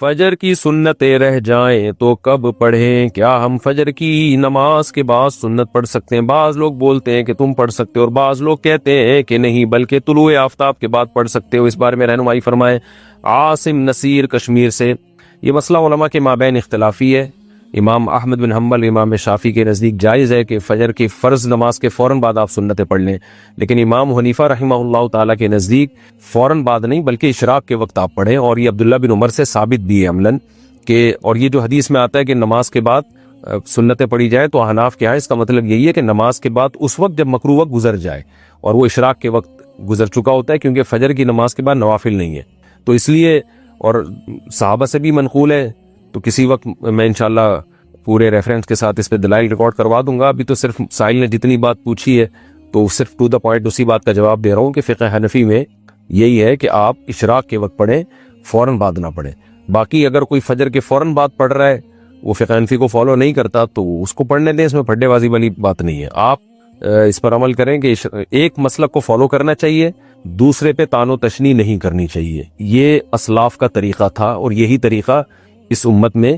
فجر کی سنتیں رہ جائیں تو کب پڑھیں؟ کیا ہم فجر کی نماز کے بعد سنت پڑھ سکتے ہیں؟ بعض لوگ بولتے ہیں کہ تم پڑھ سکتے ہو اور بعض لوگ کہتے ہیں کہ نہیں بلکہ طلوع آفتاب کے بعد پڑھ سکتے ہو۔ اس بارے میں رہنمائی فرمائیں عاصم نصیر کشمیر سے۔ یہ مسئلہ علماء کے مابین اختلافی ہے۔ امام احمد بن حنبل، امام شافعی کے نزدیک جائز ہے کہ فجر کی فرض نماز کے فوراً بعد آپ سنتیں پڑھ لیں، لیکن امام حنیفہ رحمہ اللہ تعالیٰ کے نزدیک فوراً بعد نہیں بلکہ اشراق کے وقت آپ پڑھیں، اور یہ عبداللہ بن عمر سے ثابت بھی ہے عملاً کہ، اور یہ جو حدیث میں آتا ہے کہ نماز کے بعد سنتیں پڑھی جائے تو حناف کیا ہے، اس کا مطلب یہی ہے کہ نماز کے بعد اس وقت جب مکروہ وقت گزر جائے اور وہ اشراق کے وقت گزر چکا ہوتا ہے، کیونکہ فجر کی نماز کے بعد نوافل نہیں ہے، تو اس لیے، اور صحابہ سے بھی منقول ہے، تو کسی وقت میں انشاءاللہ پورے ریفرنس کے ساتھ اس پہ دلائل ریکارڈ کروا دوں گا۔ ابھی تو صرف سائل نے جتنی بات پوچھی ہے تو صرف ٹو دا پوائنٹ اسی بات کا جواب دے رہا ہوں کہ فقہ حنفی میں یہی ہے کہ آپ اشراق کے وقت پڑھیں، فوراً بعد نہ پڑھیں۔ باقی اگر کوئی فجر کے فوراً بعد پڑھ رہا ہے، وہ فقہ حنفی کو فالو نہیں کرتا، تو اس کو پڑھنے دیں، اس میں پھڈے بازی والی بات نہیں ہے۔ آپ اس پر عمل کریں کہ ایک مسلک کو فالو کرنا چاہیے، دوسرے پہ تان و تشنیع نہیں کرنی چاہیے۔ یہ اسلاف کا طریقہ تھا، اور یہی طریقہ اس امت میں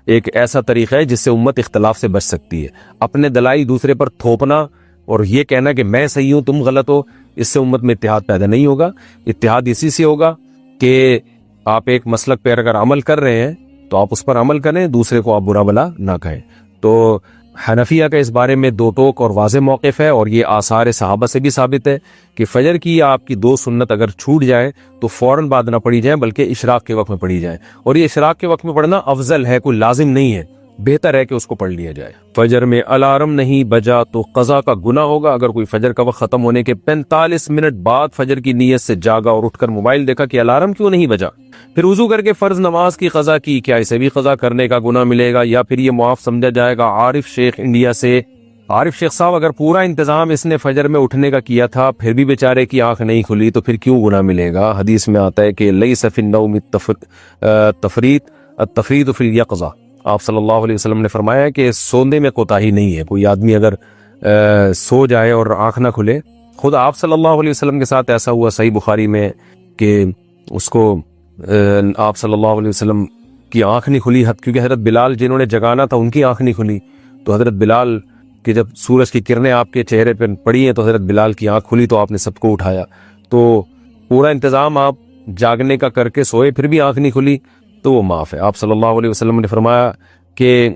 ایک ایسا طریقہ ہے جس سے امت اختلاف سے بچ سکتی ہے۔ اپنے دلائل دوسرے پر تھوپنا اور یہ کہنا کہ میں صحیح ہوں تم غلط ہو، اس سے امت میں اتحاد پیدا نہیں ہوگا۔ اتحاد اسی سے ہوگا کہ آپ ایک مسلک پہ اگر عمل کر رہے ہیں تو آپ اس پر عمل کریں، دوسرے کو آپ برا بلا نہ کہیں۔ تو حنفیہ کا اس بارے میں دو ٹوک اور واضح موقف ہے، اور یہ آثار صحابہ سے بھی ثابت ہے کہ فجر کی آپ کی دو سنت اگر چھوٹ جائے تو فوراً بعد نہ پڑھی جائیں بلکہ اشراق کے وقت میں پڑھی جائیں، اور یہ اشراق کے وقت میں پڑھنا افضل ہے، کوئی لازم نہیں ہے، بہتر ہے کہ اس کو پڑھ لیا جائے۔ فجر میں الارم نہیں بجا تو قضا کا گناہ ہوگا۔ اگر کوئی فجر کا وقت ختم ہونے کے 45 منٹ بعد فجر کی نیت سے جاگا اور اٹھ کر موبائل دیکھا کہ الارم کیوں نہیں بجا، پھر وضو کر کے فرض نماز کی قضا کی، کیا اسے بھی قضا کرنے کا گناہ ملے گا یا پھر یہ معاف سمجھا جائے گا؟ عارف شیخ انڈیا سے۔ عارف شیخ صاحب، اگر پورا انتظام اس نے فجر میں اٹھنے کا کیا تھا پھر بھی بیچارے کی آنکھ نہیں کھلی تو پھر کیوں گناہ ملے گا؟ حدیث میں آتا ہے کہ لیس فی النوم التفریط فی الیقظہ۔ آپ صلی اللہ علیہ وسلم نے فرمایا کہ سونے میں کوتاہی نہیں ہے۔ کوئی آدمی اگر سو جائے اور آنکھ نہ کھلے، خود آپ صلی اللہ علیہ وسلم کے ساتھ ایسا ہوا صحیح بخاری میں کہ اس کو آپ صلی اللہ علیہ وسلم کی آنکھ نہیں کھلی، کیونکہ حضرت بلال جنہوں نے جگانا تھا ان کی آنکھ نہیں کھلی، تو حضرت بلال کہ جب سورج کی کرنیں آپ کے چہرے پہ پڑی ہیں تو حضرت بلال کی آنکھ کھلی تو آپ نے سب کو اٹھایا۔ تو پورا انتظام آپ جاگنے کا کر کے سوئے پھر بھی آنکھ نہیں کھلی تو وہ معاف ہے۔ آپ صلی اللہ علیہ وسلم نے فرمایا کہ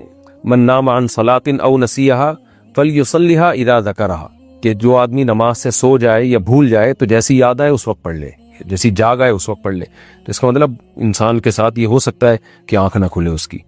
من نام عن صلاۃ او نسیھا فلیصلیھا اذا ذکرھا، کہ جو آدمی نماز سے سو جائے یا بھول جائے تو جیسی یاد آئے اس وقت پڑھ لے، جیسی جاگ آئے اس وقت پڑھ لے۔ تو اس کا مطلب انسان کے ساتھ یہ ہو سکتا ہے کہ آنکھ نہ کھلے اس کی۔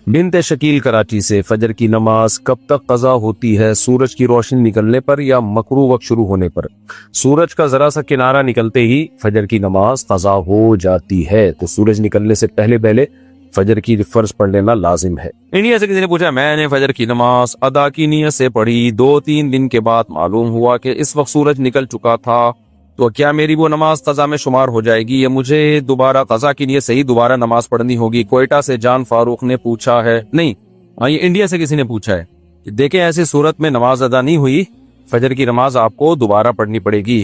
بنت شکیل کراچی سے، فجر کی نماز کب تک قضا ہوتی ہے؟ سورج کی روشنی نکلنے پر یا مکروہ وقت شروع ہونے پر؟ سورج کا ذرا سا کنارہ نکلتے ہی فجر کی نماز قضا ہو جاتی ہے، تو سورج نکلنے سے پہلے پہلے فجر کی فرض پڑھ لینا لازم ہے۔ انڈیا سے کسی نے پوچھا، میں نے فجر کی نماز ادا کی نیت سے پڑھی، 2-3 دن کے بعد معلوم ہوا کہ اس وقت سورج نکل چکا تھا، تو کیا میری وہ نماز قضا میں شمار ہو جائے گی یا مجھے دوبارہ قضا کی نیت سے ہی دوبارہ نماز پڑھنی ہوگی؟ کوئٹہ سے جان فاروق نے پوچھا ہے۔ نہیں، یہ انڈیا سے کسی نے پوچھا ہے کہ دیکھیں ایسی صورت میں نماز ادا نہیں ہوئی، فجر کی نماز آپ کو دوبارہ پڑھنی پڑے گی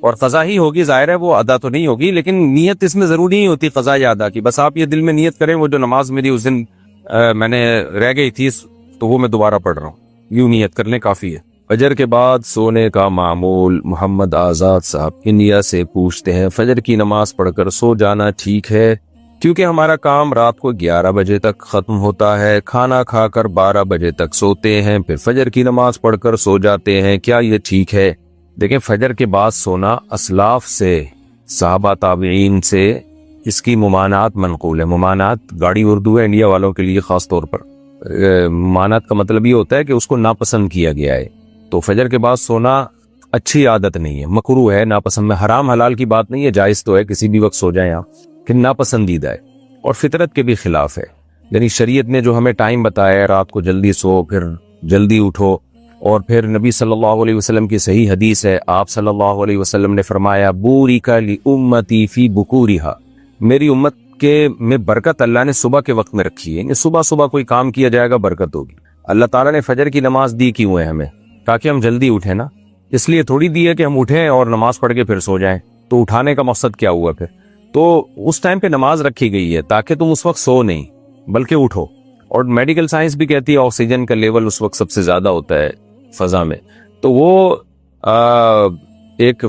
اور قضا ہی ہوگی، ظاہر ہے وہ ادا تو نہیں ہوگی، لیکن نیت اس میں ضروری نہیں ہوتی قضا یا ادا کی، بس آپ یہ دل میں نیت کریں وہ جو نماز میری اس دن میں نے رہ گئی تھی تو وہ میں دوبارہ پڑھ رہا ہوں، یوں نیت کر لیں کافی ہے۔ فجر کے بعد سونے کا معمول، محمد آزاد صاحب انڈیا سے پوچھتے ہیں، فجر کی نماز پڑھ کر سو جانا ٹھیک ہے؟ کیونکہ ہمارا کام رات کو 11 بجے تک ختم ہوتا ہے، کھانا کھا کر 12 بجے تک سوتے ہیں، پھر فجر کی نماز پڑھ کر سو جاتے ہیں، کیا یہ ٹھیک ہے؟ دیکھیں، فجر کے بعد سونا اسلاف سے، صحابہ تابعین سے اس کی ممانعت منقول ہے۔ ممانعت گاڑی اردو ہے انڈیا والوں کے لیے خاص طور پر۔ ممانعت کا مطلب یہ ہوتا ہے کہ اس کو ناپسند کیا گیا ہے، تو فجر کے بعد سونا اچھی عادت نہیں ہے، مکروہ ہے، ناپسند میں، حرام حلال کی بات نہیں ہے، جائز تو ہے کسی بھی وقت سو جائیں آپ، کہ ناپسندیدہ ہے اور فطرت کے بھی خلاف ہے۔ یعنی شریعت نے جو ہمیں ٹائم بتایا ہے رات کو جلدی سو پھر جلدی اٹھو، اور پھر نبی صلی اللہ علیہ وسلم کی صحیح حدیث ہے، آپ صلی اللہ علیہ وسلم نے فرمایا بورک لامتی فی بکورہا، میری امت کے میں برکت اللہ نے صبح کے وقت میں رکھی ہے، یعنی صبح صبح کوئی کام کیا جائے گا برکت ہوگی۔ اللہ تعالیٰ نے فجر کی نماز دی کیوں ہے ہمیں؟ تاکہ ہم جلدی اٹھیں نا، اس لیے تھوڑی دی ہے کہ ہم اٹھیں اور نماز پڑھ کے پھر سو جائیں، تو اٹھانے کا مقصد کیا ہوا پھر؟ تو اس ٹائم پہ نماز رکھی گئی ہے تاکہ تم اس وقت سو نہیں بلکہ اٹھو. اور میڈیکل سائنس بھی کہتی ہے آکسیجن کا لیول اس وقت سب سے زیادہ ہوتا ہے فضا میں, تو وہ ایک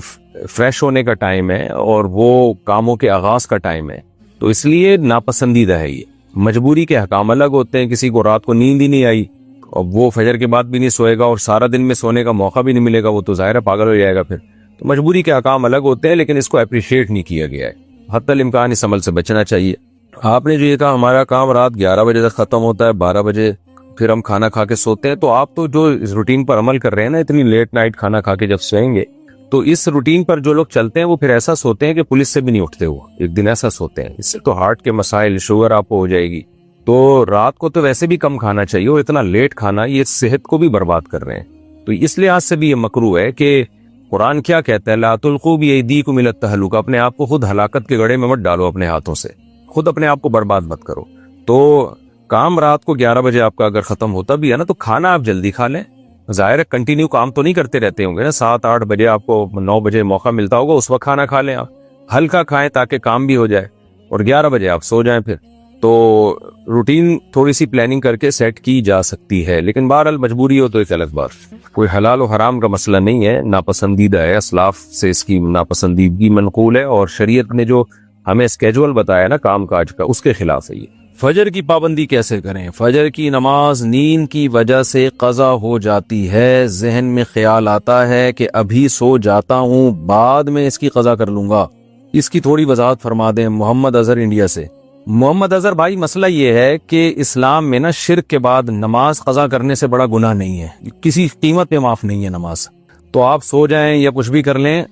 فریش ہونے کا ٹائم ہے اور وہ کاموں کے آغاز کا ٹائم ہے. تو اس لیے ناپسندیدہ ہے یہ. مجبوری کے حکام الگ ہوتے ہیں, کسی کو رات کو نیند ہی نہیں آئی اور وہ فجر کے بعد بھی نہیں سوئے گا اور سارا دن میں سونے کا موقع بھی نہیں ملے گا, وہ تو ظاہر ہے پاگل ہو جائے گا پھر. تو مجبوری کے حکام الگ ہوتے ہیں, لیکن اس کو اپریشیٹ نہیں کیا گیا ہے. حتی الامکان اس عمل سے بچنا چاہیے. آپ نے جو یہ کہا ہمارا کام رات 11 بجے تک ختم ہوتا ہے, 12 بجے پھر ہم کھانا کھا کے سوتے ہیں, تو آپ تو جو اس روٹین پر عمل کر رہے ہیں نا, اتنی لیٹ نائٹ کھانا کھا کے جب سوئیں گے تو اس روٹین پر جو لوگ چلتے ہیں وہ پھر ایسا سوتے ہیں کہ پولیس سے بھی نہیں اٹھتے. وہ ایک دن ایسا سوتے ہیں, اس سے تو ہارٹ کے مسائل, شوگر آپ کو ہو جائے گی. تو رات کو تو ویسے بھی کم کھانا چاہیے, اور اتنا لیٹ کھانا یہ صحت کو بھی برباد کر رہے ہیں. تو اس لحاظ سے بھی یہ مکروہ ہے کہ قرآن کیا کہتا ہے, لا تلقوا بایدیکم الی التہلکہ, اپنے آپ کو خود ہلاکت کے گڑھے میں مت ڈالو اپنے ہاتھوں سے, خود اپنے آپ کو برباد مت کرو. تو کام رات کو 11 بجے آپ کا اگر ختم ہوتا بھی ہے نا, تو کھانا آپ جلدی کھا لیں. ظاہر ہے کنٹینیو کام تو نہیں کرتے رہتے ہوں گے نا, 7-8 بجے آپ کو 9 بجے موقع ملتا ہوگا, اس وقت کھانا کھا لیں آپ. ہلکا کھائیں تاکہ کام بھی ہو جائے, اور 11 بجے آپ سو جائیں پھر. تو روٹین تھوڑی سی پلاننگ کر کے سیٹ کی جا سکتی ہے, لیکن بہرحال مجبوری ہو تو ایک الگ بات. کوئی حلال و حرام کا مسئلہ نہیں ہے, ناپسندیدہ ہے. اسلاف سے اس کی ناپسندیدگی منقول ہے, اور شریعت نے جو ہمیں اسکیجول بتایا نا کام کاج کا, اس کے خلاف ہے یہ. فجر کی پابندی کیسے کریں؟ فجر کی نماز نیند کی وجہ سے قضا ہو جاتی ہے, ذہن میں خیال آتا ہے کہ ابھی سو جاتا ہوں, بعد میں اس کی قضا کر لوں گا. اس کی تھوڑی وضاحت فرما دیں. محمد اظہر انڈیا سے. محمد اظہر بھائی, مسئلہ یہ ہے کہ اسلام میں نا شرک کے بعد نماز قضا کرنے سے بڑا گناہ نہیں ہے, کسی قیمت پہ معاف نہیں ہے نماز. تو آپ سو جائیں یا کچھ بھی کر لیں,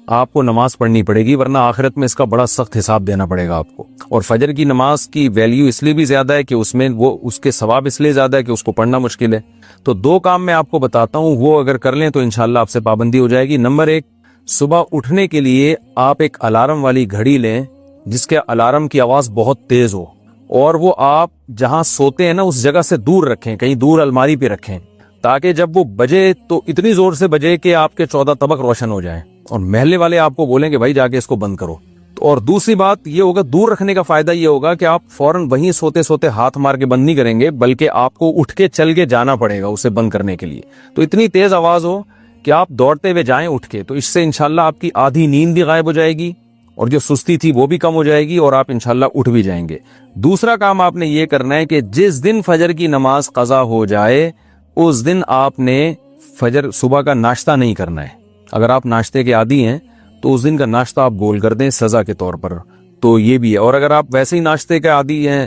آپ کو نماز پڑھنی پڑے گی, ورنہ آخرت میں اس کا بڑا سخت حساب دینا پڑے گا آپ کو. اور فجر کی نماز کی ویلیو اس لیے بھی زیادہ ہے کہ اس میں وہ اس کے ثواب اس لیے زیادہ ہے کہ اس کو پڑھنا مشکل ہے. تو 2 کام میں آپ کو بتاتا ہوں, وہ اگر کر لیں تو انشاءاللہ آپ سے پابندی ہو جائے گی. نمبر 1, صبح اٹھنے کے لیے آپ ایک الارم والی گھڑی لیں جس کے الارم کی آواز بہت تیز ہو, اور وہ آپ جہاں سوتے ہیں نا اس جگہ سے دور رکھیں, کہیں دور الماری پہ رکھیں, تاکہ جب وہ بجے تو اتنی زور سے بجے کہ آپ کے 14 طبق روشن ہو جائیں, اور محلے والے آپ کو بولیں کہ بھائی جا کے اس کو بند کرو. اور دوسری بات یہ ہوگا, دور رکھنے کا فائدہ یہ ہوگا کہ آپ فوراً وہیں سوتے سوتے ہاتھ مار کے بند نہیں کریں گے, بلکہ آپ کو اٹھ کے چل کے جانا پڑے گا اسے بند کرنے کے لیے. تو اتنی تیز آواز ہو کہ آپ دوڑتے ہوئے جائیں اٹھ کے, تو اس سے انشاءاللہ آپ کی آدھی نیند بھی غائب ہو جائے گی, اور جو سستی تھی وہ بھی کم ہو جائے گی, اور آپ انشاءاللہ اٹھ بھی جائیں گے. دوسرا کام آپ نے یہ کرنا ہے کہ جس دن فجر کی نماز قضا ہو جائے اس دن آپ نے فجر صبح کا ناشتہ نہیں کرنا ہے. اگر آپ ناشتے کے عادی ہیں تو اس دن کا ناشتہ آپ گول کر دیں سزا کے طور پر, تو یہ بھی ہے. اور اگر آپ ویسے ہی ناشتے کے عادی ہیں,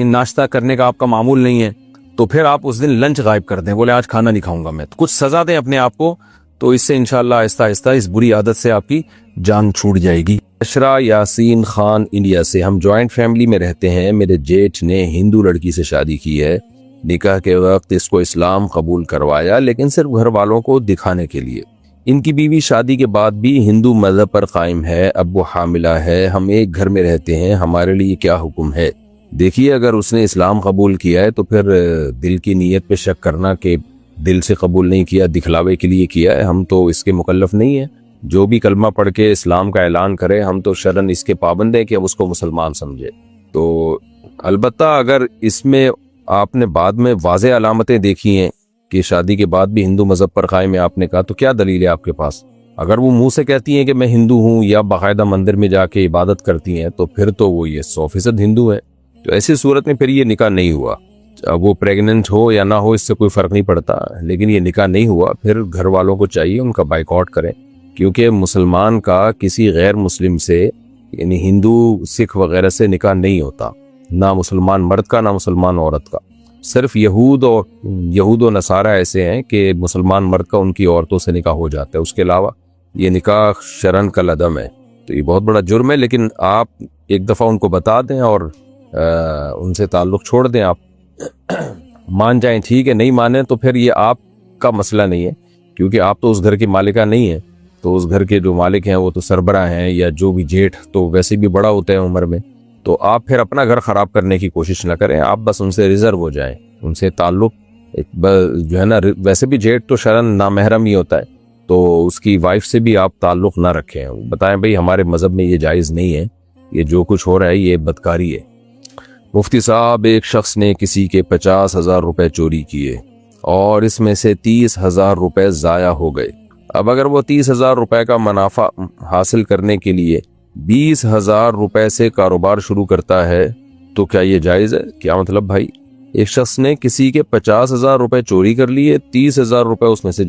ناشتہ کرنے کا آپ کا معمول نہیں ہے, تو پھر آپ اس دن لنچ غائب کر دیں, بولے آج کھانا نہیں کھاؤں گا میں, تو کچھ سزا دیں اپنے آپ کو. تو اس سے انشاءاللہ آہستہ آہستہ اس بری عادت سے آپ کی جان چھوٹ جائے گی. اشرا یاسین خان انڈیا سے. ہم جوائنٹ فیملی میں رہتے ہیں, میرے جیٹھ نے ہندو لڑکی سے شادی کی ہے, نکاح کے وقت اس کو اسلام قبول کروایا لیکن صرف گھر والوں کو دکھانے کے لیے. ان کی بیوی شادی کے بعد بھی ہندو مذہب پر قائم ہے, اب وہ حاملہ ہے, ہم ایک گھر میں رہتے ہیں, ہمارے لیے کیا حکم ہے؟ دیکھیے اگر اس نے اسلام قبول کیا ہے تو پھر دل کی نیت پہ شک کرنا کہ دل سے قبول نہیں کیا, دکھلاوے کے لیے کیا ہے, ہم تو اس کے مکلف نہیں ہیں. جو بھی کلمہ پڑھ کے اسلام کا اعلان کرے ہم تو شرعاً اس کے پابند ہیں کہ اب اس کو مسلمان سمجھے. تو البتہ اگر اس میں آپ نے بعد میں واضح علامتیں دیکھی ہیں کہ شادی کے بعد بھی ہندو مذہب پر قائم ہے, آپ نے کہا, تو کیا دلیل ہے آپ کے پاس؟ اگر وہ منہ سے کہتی ہیں کہ میں ہندو ہوں یا باقاعدہ مندر میں جا کے عبادت کرتی ہیں تو پھر تو وہ یہ 100% ہندو ہے. تو ایسی صورت میں پھر یہ نکاح نہیں ہوا. وہ پریگننٹ ہو یا نہ ہو اس سے کوئی فرق نہیں پڑتا, لیکن یہ نکاح نہیں ہوا. پھر گھر والوں کو چاہیے ان کا بائیکاٹ کریں, کیونکہ مسلمان کا کسی غیر مسلم سے یعنی ہندو سکھ وغیرہ سے نکاح نہیں ہوتا, نہ مسلمان مرد کا نہ مسلمان عورت کا. صرف یہود و نصارہ ایسے ہیں کہ مسلمان مرد کا ان کی عورتوں سے نکاح ہو جاتا ہے, اس کے علاوہ یہ نکاح شرعاً کالعدم ہے. تو یہ بہت بڑا جرم ہے, لیکن آپ ایک دفعہ ان کو بتا دیں اور ان سے تعلق چھوڑ دیں. آپ مان جائیں ٹھیک ہے, نہیں مانیں تو پھر یہ آپ کا مسئلہ نہیں ہے, کیونکہ آپ تو اس گھر کی مالکہ نہیں ہیں. تو اس گھر کے جو مالک ہیں وہ تو سربراہ ہیں, یا جو بھی جیٹھ تو ویسے بھی بڑا ہوتا ہے عمر میں. تو آپ پھر اپنا گھر خراب کرنے کی کوشش نہ کریں, آپ بس ان سے ریزرو ہو جائیں, ان سے تعلق جو ہے نا, ویسے بھی جیٹھ تو شرعاً نامحرم ہی ہوتا ہے, تو اس کی وائف سے بھی آپ تعلق نہ رکھیں. بتائیں بھئی ہمارے مذہب میں یہ جائز نہیں ہے, یہ جو کچھ ہو رہا ہے یہ بدکاری ہے۔ مفتی صاحب، ایک شخص نے کسی کے 50,000 روپے چوری کیے اور اس میں سے 30,000 روپے ضائع ہو گئے۔ اب اگر وہ 30,000 روپے کا منافع حاصل کرنے کے لیے 20,000 روپے سے کاروبار شروع کرتا ہے تو کیا یہ جائز ہے؟ کیا مطلب بھائی؟ ایک شخص نے کسی کے 50,000 روپے چوری کر لیے، 30,000 روپے اس میں سے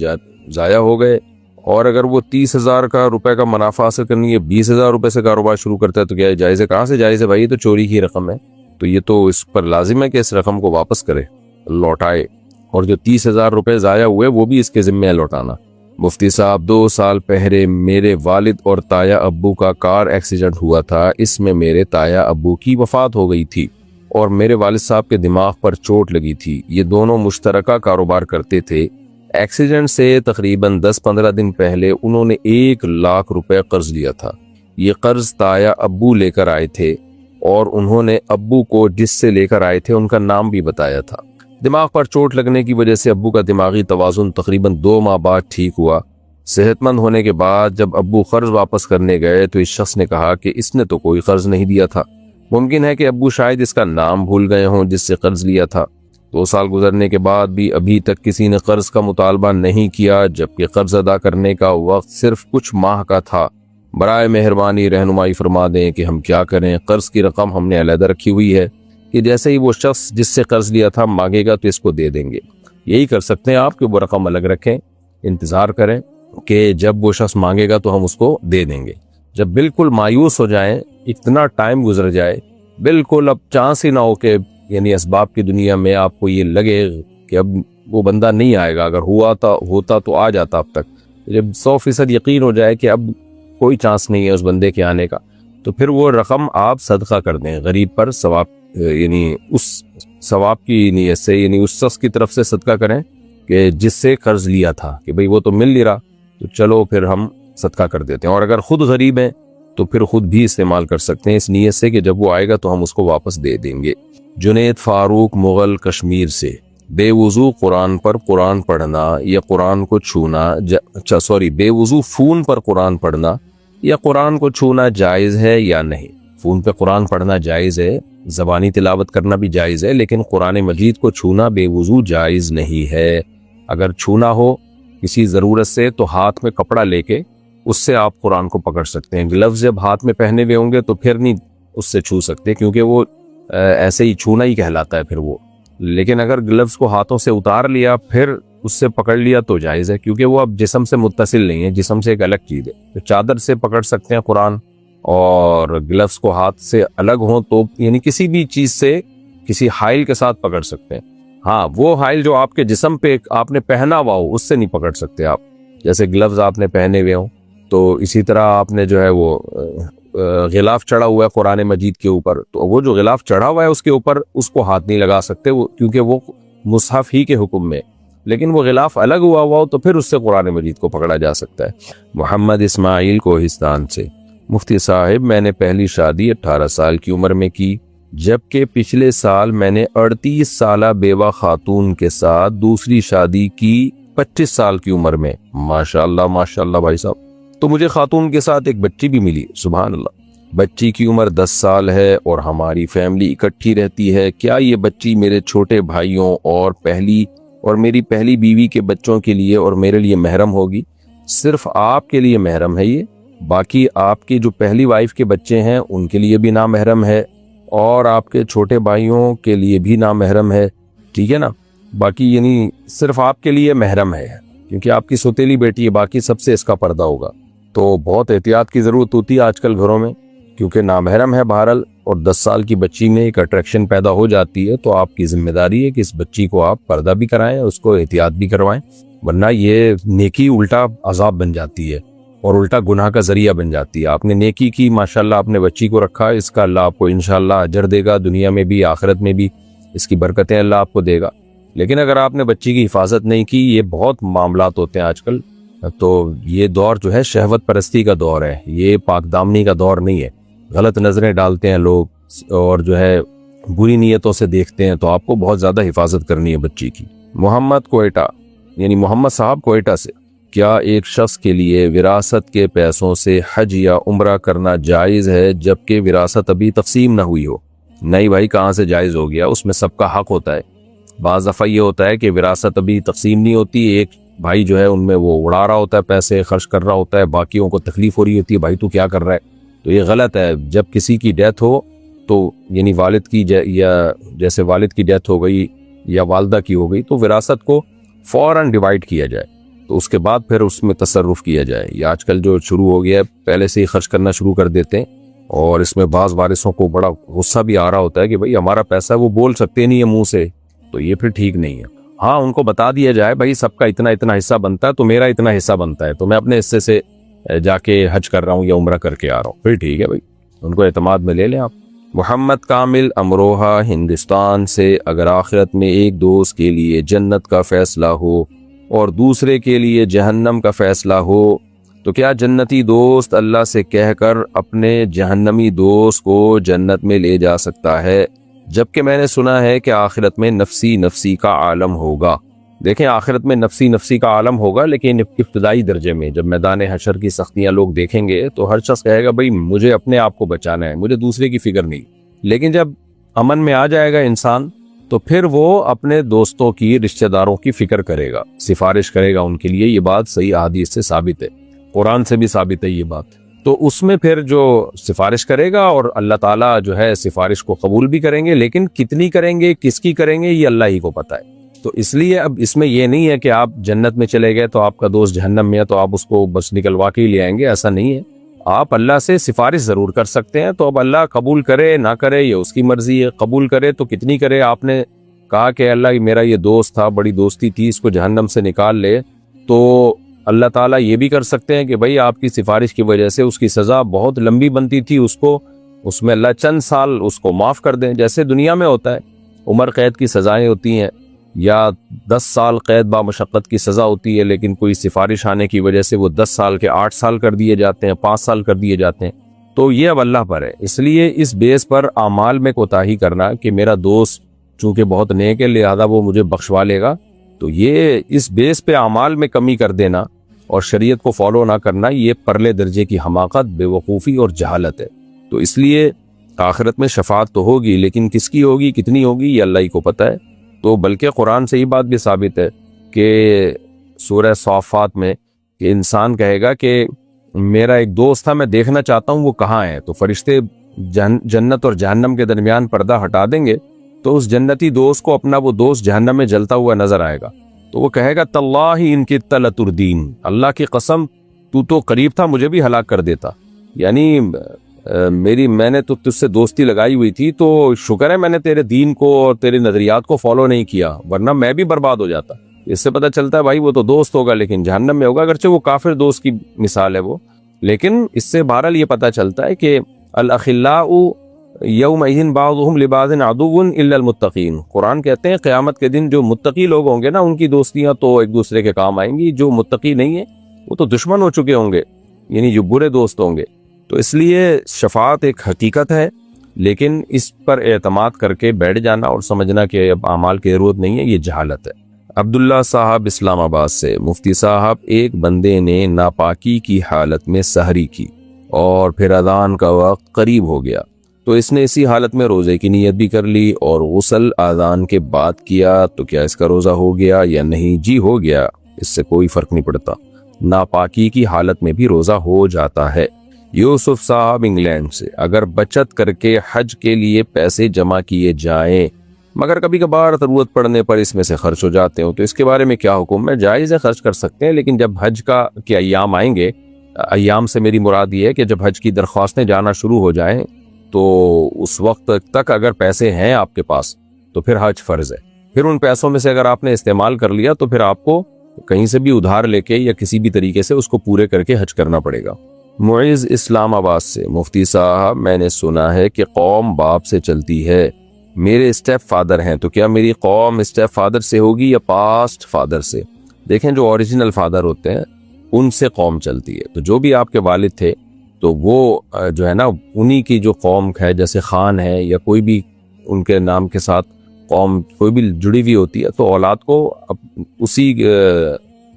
ضائع ہو گئے، اور اگر وہ 30,000 کا روپے کا منافع حاصل کرنے کے 20,000 روپے سے کاروبار شروع کرتا ہے تو کیا یہ جائز ہے؟ کہاں سے جائز ہے بھائی؟ یہ تو چوری کی رقم ہے، تو یہ تو اس پر لازم ہے کہ اس رقم کو واپس کرے، لوٹائے، اور جو 30,000 روپے ضائع ہوئے وہ بھی اس کے ذمہ ہے لوٹانا۔ مفتی صاحب، 2 سال پہلے میرے والد اور تایا ابو کا کار ایکسیڈنٹ ہوا تھا، اس میں میرے تایا ابو کی وفات ہو گئی تھی اور میرے والد صاحب کے دماغ پر چوٹ لگی تھی۔ یہ دونوں مشترکہ کاروبار کرتے تھے۔ ایکسیڈنٹ سے تقریباً 10-15 دن پہلے انہوں نے 1 لاکھ روپے قرض لیا تھا۔ یہ قرض تایا ابو لے کر آئے تھے اور انہوں نے ابو کو جس سے لے کر آئے تھے ان کا نام بھی بتایا تھا۔ دماغ پر چوٹ لگنے کی وجہ سے ابو کا دماغی توازن تقریباً 2 ماہ بعد ٹھیک ہوا۔ صحت مند ہونے کے بعد جب ابو قرض واپس کرنے گئے تو اس شخص نے کہا کہ اس نے تو کوئی قرض نہیں دیا تھا، ممکن ہے کہ ابو شاید اس کا نام بھول گئے ہوں جس سے قرض لیا تھا۔ 2 سال گزرنے کے بعد بھی ابھی تک کسی نے قرض کا مطالبہ نہیں کیا، جبکہ قرض ادا کرنے کا وقت صرف کچھ ماہ کا تھا۔ برائے مہربانی رہنمائی فرما دیں کہ ہم کیا کریں۔ قرض کی رقم ہم نے علیحدہ رکھی ہوئی ہے کہ جیسے ہی وہ شخص جس سے قرض لیا تھا مانگے گا تو اس کو دے دیں گے۔ یہی کر سکتے ہیں آپ کہ وہ رقم الگ رکھیں، انتظار کریں کہ جب وہ شخص مانگے گا تو ہم اس کو دے دیں گے۔ جب بالکل مایوس ہو جائیں، اتنا ٹائم گزر جائے، بالکل اب چانس ہی نہ ہو کہ یعنی اسباب کی دنیا میں آپ کو یہ لگے کہ اب وہ بندہ نہیں آئے گا، اگر ہوتا تو آ جاتا اب تک، جب 100% یقین ہو جائے کہ اب کوئی چانس نہیں ہے اس بندے کے آنے کا، تو پھر وہ رقم آپ صدقہ کر دیں غریب پر، ثواب یعنی اس ثواب کی نیت سے، یعنی اس شخص کی طرف سے صدقہ کریں کہ جس سے قرض لیا تھا کہ بھئی وہ تو مل نہیں رہا، تو چلو پھر ہم صدقہ کر دیتے ہیں۔ اور اگر خود غریب ہیں تو پھر خود بھی استعمال کر سکتے ہیں اس نیت سے کہ جب وہ آئے گا تو ہم اس کو واپس دے دیں گے۔ جنید فاروق مغل کشمیر سے، بے وضو قرآن پر قرآن پڑھنا یا قرآن کو چھونا بے وضو فون پر قرآن پڑھنا یا قرآن کو چھونا جائز ہے یا نہیں؟ فون پہ قرآن پڑھنا جائز ہے، زبانی تلاوت کرنا بھی جائز ہے، لیکن قرآن مجید کو چھونا بے وضو جائز نہیں ہے۔ اگر چھونا ہو کسی ضرورت سے تو ہاتھ میں کپڑا لے کے اس سے آپ قرآن کو پکڑ سکتے ہیں۔ گلوز جب ہاتھ میں پہنے ہوئے ہوں گے تو پھر نہیں اس سے چھو سکتے، کیونکہ وہ ایسے ہی چھونا ہی کہلاتا ہے پھر وہ۔ لیکن اگر گلوز کو ہاتھوں سے اتار لیا پھر اس سے پکڑ لیا تو جائز ہے، کیونکہ وہ اب جسم سے متصل نہیں ہے، جسم سے ایک الگ چیز ہے۔ تو چادر سے پکڑ سکتے ہیں قرآن، اور گلوز کو ہاتھ سے الگ ہوں تو یعنی کسی بھی چیز سے، کسی حائل کے ساتھ پکڑ سکتے ہیں۔ ہاں، وہ حائل جو آپ کے جسم پہ آپ نے پہنا ہوا ہو اس سے نہیں پکڑ سکتے آپ، جیسے گلوز آپ نے پہنے ہوئے ہوں تو اسی طرح آپ نے جو ہے وہ غلاف چڑھا ہوا ہے قرآن مجید کے اوپر، تو وہ جو غلاف چڑھا ہوا ہے اس کے اوپر اس کو ہاتھ نہیں لگا سکتے کیونکہ وہ مصحف ہی کے حکم میں، لیکن وہ غلاف الگ ہوا ہو تو پھر اس سے قرآن مجید کو پکڑا جا سکتا ہے۔ محمد اسماعیل کوہستان سے، مفتی صاحب میں نے پہلی شادی 18 سال کی عمر میں کی، جبکہ پچھلے سال میں نے 38 سالہ بیوہ خاتون کے ساتھ دوسری شادی کی 25 سال کی عمر میں۔ ماشاءاللہ ماشاءاللہ بھائی صاحب، تو مجھے خاتون کے ساتھ ایک بچی بھی ملی، سبحان اللہ۔ بچی کی عمر 10 سال ہے اور ہماری فیملی اکٹھی رہتی ہے۔ کیا یہ بچی میرے چھوٹے بھائیوں اور میری پہلی بیوی کے بچوں کے لیے اور میرے لیے محرم ہوگی؟ صرف آپ کے لیے محرم ہے یہ، باقی آپ کی جو پہلی وائف کے بچے ہیں ان کے لیے بھی نامحرم ہے، اور آپ کے چھوٹے بھائیوں کے لیے بھی نامحرم ہے، ٹھیک ہے نا؟ باقی یعنی صرف آپ کے لیے محرم ہے کیونکہ آپ کی سوتیلی بیٹی ہے، باقی سب سے اس کا پردہ ہوگا۔ تو بہت احتیاط کی ضرورت ہوتی ہے آج کل گھروں میں، کیونکہ نامحرم ہے بہرحال، اور 10 سال کی بچی میں ایک اٹریکشن پیدا ہو جاتی ہے، تو آپ کی ذمہ داری ہے کہ اس بچی کو آپ پردہ بھی کرائیں، اس کو احتیاط بھی کروائیں، ورنہ یہ نیکی الٹا عذاب بن جاتی ہے اور الٹا گناہ کا ذریعہ بن جاتی ہے۔ آپ نے نیکی کی، ماشاءاللہ آپ نے بچی کو رکھا، اس کا اللہ آپ کو انشاءاللہ اجر دے گا، دنیا میں بھی آخرت میں بھی اس کی برکتیں اللہ آپ کو دے گا۔ لیکن اگر آپ نے بچی کی حفاظت نہیں کی، یہ بہت معاملات ہوتے ہیں آج کل، تو یہ دور جو ہے شہوت پرستی کا دور ہے، یہ پاک دامنی کا دور نہیں ہے۔ غلط نظریں ڈالتے ہیں لوگ اور جو ہے بری نیتوں سے دیکھتے ہیں، تو آپ کو بہت زیادہ حفاظت کرنی ہے بچی کی۔ محمد کوئٹہ، یعنی محمد صاحب کوئٹہ سے، کیا ایک شخص کے لیے وراثت کے پیسوں سے حج یا عمرہ کرنا جائز ہے جبکہ وراثت ابھی تقسیم نہ ہوئی ہو؟ نہیں بھائی، کہاں سے جائز ہو گیا؟ اس میں سب کا حق ہوتا ہے۔ بعض دفعہ یہ ہوتا ہے کہ وراثت ابھی تقسیم نہیں ہوتی، ایک بھائی جو ہے ان میں وہ اڑا رہا ہوتا ہے، پیسے خرچ کر رہا ہوتا ہے، باقیوں کو تکلیف ہو رہی ہوتی ہے، بھائی تو کیا کر رہا ہے؟ تو یہ غلط ہے۔ جب کسی کی ڈیتھ ہو تو یعنی والد کی یا جیسے والد کی ڈیتھ ہو گئی یا والدہ کی ہو گئی تو وراثت کو فوراً ڈیوائیڈ کیا جائے، تو اس کے بعد پھر اس میں تصرف کیا جائے۔ یہ آج کل جو شروع ہو گیا ہے، پہلے سے ہی خرچ کرنا شروع کر دیتے ہیں، اور اس میں بعض وارثوں کو بڑا غصہ بھی آ رہا ہوتا ہے کہ بھئی ہمارا پیسہ، وہ بول سکتے نہیں ہے منہ سے، تو یہ پھر ٹھیک نہیں ہے۔ ہاں، ان کو بتا دیا جائے بھائی سب کا اتنا اتنا حصہ بنتا ہے، تو میرا اتنا حصہ بنتا ہے، تو میں اپنے حصے سے جا کے حج کر رہا ہوں یا عمرہ کر کے آ رہا ہوں، پھر ٹھیک ہے بھائی، ان کو اعتماد میں لے لیں آپ۔ محمد کامل امروہہ ہندوستان سے، اگر آخرت میں ایک دوست کے لیے جنت کا فیصلہ ہو اور دوسرے کے لیے جہنم کا فیصلہ ہو تو کیا جنتی دوست اللہ سے کہہ کر اپنے جہنمی دوست کو جنت میں لے جا سکتا ہے؟ جبکہ میں نے سنا ہے کہ آخرت میں نفسی نفسی کا عالم ہوگا۔ دیکھیں، آخرت میں نفسی نفسی کا عالم ہوگا، لیکن ابتدائی درجے میں جب میدان حشر کی سختیاں لوگ دیکھیں گے تو ہر شخص کہے گا بھئی مجھے اپنے آپ کو بچانا ہے، مجھے دوسرے کی فکر نہیں۔ لیکن جب امن میں آ جائے گا انسان تو پھر وہ اپنے دوستوں کی، رشتہ داروں کی فکر کرے گا، سفارش کرے گا ان کے لیے۔ یہ بات صحیح احادیث سے ثابت ہے، قرآن سے بھی ثابت ہے یہ بات۔ تو اس میں پھر جو سفارش کرے گا، اور اللہ تعالیٰ جو ہے سفارش کو قبول بھی کریں گے، لیکن کتنی کریں گے، کس کی کریں گے، یہ اللہ ہی کو پتہ ہے۔ تو اس لیے اب اس میں یہ نہیں ہے کہ آپ جنت میں چلے گئے تو آپ کا دوست جہنم میں ہے تو آپ اس کو بس نکلوا کے ہی لے آئیں گے، ایسا نہیں ہے۔ آپ اللہ سے سفارش ضرور کر سکتے ہیں، تو اب اللہ قبول کرے نہ کرے یہ اس کی مرضی ہے۔ قبول کرے تو کتنی کرے؟ آپ نے کہا کہ اللہ میرا یہ دوست تھا، بڑی دوستی تھی، اس کو جہنم سے نکال لے، تو اللہ تعالیٰ یہ بھی کر سکتے ہیں کہ بھئی آپ کی سفارش کی وجہ سے اس کی سزا بہت لمبی بنتی تھی، اس میں اللہ چند سال اس کو معاف کر دیں، جیسے دنیا میں ہوتا ہے عمر قید کی سزائیں ہوتی ہیں، یا 10 سال قید با مشقت کی سزا ہوتی ہے، لیکن کوئی سفارش آنے کی وجہ سے وہ 10 سال کے 8 سال کر دیے جاتے ہیں، 5 سال کر دیے جاتے ہیں۔ تو یہ اب اللہ پر ہے۔ اس لیے اس بیس پر اعمال میں کوتاہی کرنا کہ میرا دوست چونکہ بہت نیک ہے لہذا وہ مجھے بخشوا لے گا، تو یہ اس بیس پہ اعمال میں کمی کر دینا اور شریعت کو فالو نہ کرنا، یہ پرلے درجے کی حماقت، بے وقوفی اور جہالت ہے۔ تو اس لیے آخرت میں شفاعت تو ہوگی، لیکن کس کی ہوگی، کتنی ہوگی، یہ اللہ ہی کو پتہ ہے۔ تو بلکہ قرآن سے یہ بات بھی ثابت ہے کہ سورہ صافات میں کہ انسان کہے گا کہ میرا ایک دوست تھا، میں دیکھنا چاہتا ہوں وہ کہاں ہے، تو فرشتے جنت اور جہنم کے درمیان پردہ ہٹا دیں گے، تو اس جنتی دوست کو اپنا وہ دوست جہنم میں جلتا ہوا نظر آئے گا، تو وہ کہے گا تاللہ ان کدت لتردین، اللہ کی قسم تو قریب تھا مجھے بھی ہلاک کر دیتا، یعنی میں نے تو تجھ سے دوستی لگائی ہوئی تھی، تو شکر ہے میں نے تیرے دین کو اور تیرے نظریات کو فالو نہیں کیا، ورنہ میں بھی برباد ہو جاتا۔ اس سے پتہ چلتا ہے بھائی وہ تو دوست ہوگا لیکن جہنم میں ہوگا، اگرچہ وہ کافر دوست کی مثال ہے وہ، لیکن اس سے بہرحال یہ پتہ چلتا ہے کہ الاخلاء یومئذ بعضهم لبعض عدو الا المتقین۔ قرآن کہتے ہیں قیامت کے دن جو متقی لوگ ہوں گے نا، ان کی دوستیاں تو ایک دوسرے کے کام آئیں گی، جو متقی نہیں ہیں وہ تو دشمن ہو چکے ہوں گے، یعنی جو برے دوست ہوں گے۔ تو اس لیے شفاعت ایک حقیقت ہے، لیکن اس پر اعتماد کر کے بیٹھ جانا اور سمجھنا کہ اب اعمال کی ضرورت نہیں ہے، یہ جہالت ہے۔ عبداللہ صاحب اسلام آباد سے، مفتی صاحب ایک بندے نے ناپاکی کی حالت میں سحری کی اور پھر اذان کا وقت قریب ہو گیا، تو اس نے اسی حالت میں روزے کی نیت بھی کر لی اور غسل اذان کے بعد کیا، تو کیا اس کا روزہ ہو گیا یا نہیں؟ جی ہو گیا، اس سے کوئی فرق نہیں پڑتا، ناپاکی کی حالت میں بھی روزہ ہو جاتا ہے۔ یوسف صاحب انگلینڈ سے، اگر بچت کر کے حج کے لیے پیسے جمع کیے جائیں مگر کبھی کبھار ضرورت پڑنے پر اس میں سے خرچ ہو جاتے ہوں تو اس کے بارے میں کیا حکم ہے؟ جائز ہے، خرچ کر سکتے ہیں، لیکن جب حج کے ایام آئیں گے، ایام سے میری مراد یہ ہے کہ جب حج کی درخواستیں جانا شروع ہو جائیں تو اس وقت تک اگر پیسے ہیں آپ کے پاس تو پھر حج فرض ہے، پھر ان پیسوں میں سے اگر آپ نے استعمال کر لیا تو پھر آپ کو کہیں سے بھی ادھار لے کے یا کسی بھی طریقے سے اس کو پورے کر کے حج کرنا پڑے گا۔ معیز اسلام آباد سے، مفتی صاحب میں نے سنا ہے کہ قوم باپ سے چلتی ہے، میرے اسٹیپ فادر ہیں، تو کیا میری قوم اسٹیپ فادر سے ہوگی یا پاسٹ فادر سے؟ دیکھیں جو اوریجنل فادر ہوتے ہیں ان سے قوم چلتی ہے، تو جو بھی آپ کے والد تھے تو وہ جو ہے نا انہی کی جو قوم ہے، جیسے خان ہے یا کوئی بھی ان کے نام کے ساتھ قوم کوئی بھی جڑی ہوئی ہوتی ہے، تو اولاد کو اسی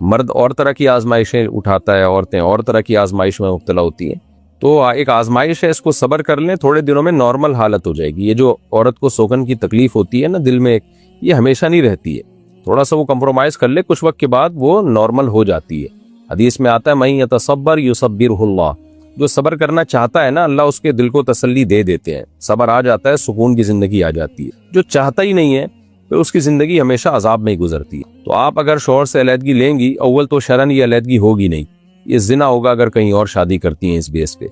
مرد اور طرح کی آزمائشیں اٹھاتا ہے، عورتیں اور طرح کی آزمائش میں مبتلا ہوتی ہیں. تو ایک آزمائش ہے، اس کو صبر کر لیں، تھوڑے دنوں میں نارمل حالت ہو جائے گی. یہ جو عورت کو سوکن کی تکلیف ہوتی ہے نا دل میں، یہ ہمیشہ نہیں رہتی ہے. تھوڑا سا وہ کمپرومائز کر لے، کچھ وقت کے بعد وہ نارمل ہو جاتی ہے. حدیث میں آتا ہے من یتصبر یصبرہ اللہ، جو صبر کرنا چاہتا ہے نا اللہ اس کے دل کو تسلی دے دیتے ہیں، صبر آ جاتا ہے، سکون کی زندگی آ جاتی ہے. جو چاہتا ہی نہیں ہے پھر اس کی زندگی ہمیشہ عذاب میں ہی گزرتی ہے. تو آپ اگر شوہر سے علیحدگی لیں گی، اول تو شرعاً یہ علیحدگی ہوگی نہیں، یہ زنا ہوگا اگر کہیں اور شادی کرتی ہیں اس بیس پہ.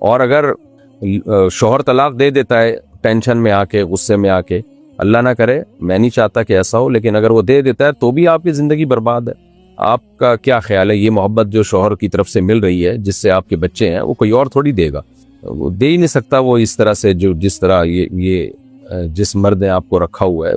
اور اگر شوہر طلاق دے دیتا ہے ٹینشن میں آ کے، غصے میں آ کے، اللہ نہ کرے، میں نہیں چاہتا کہ ایسا ہو، لیکن اگر وہ دے دیتا ہے تو بھی آپ کی زندگی برباد ہے. آپ کا کیا خیال ہے؟ یہ محبت جو شوہر کی طرف سے مل رہی ہے جس سے آپ کے بچے ہیں، وہ کوئی اور تھوڑی دے گا، وہ دے ہی نہیں سکتا وہ اس طرح سے، جو جس طرح یہ جس مرد نے آپ کو رکھا ہوا ہے.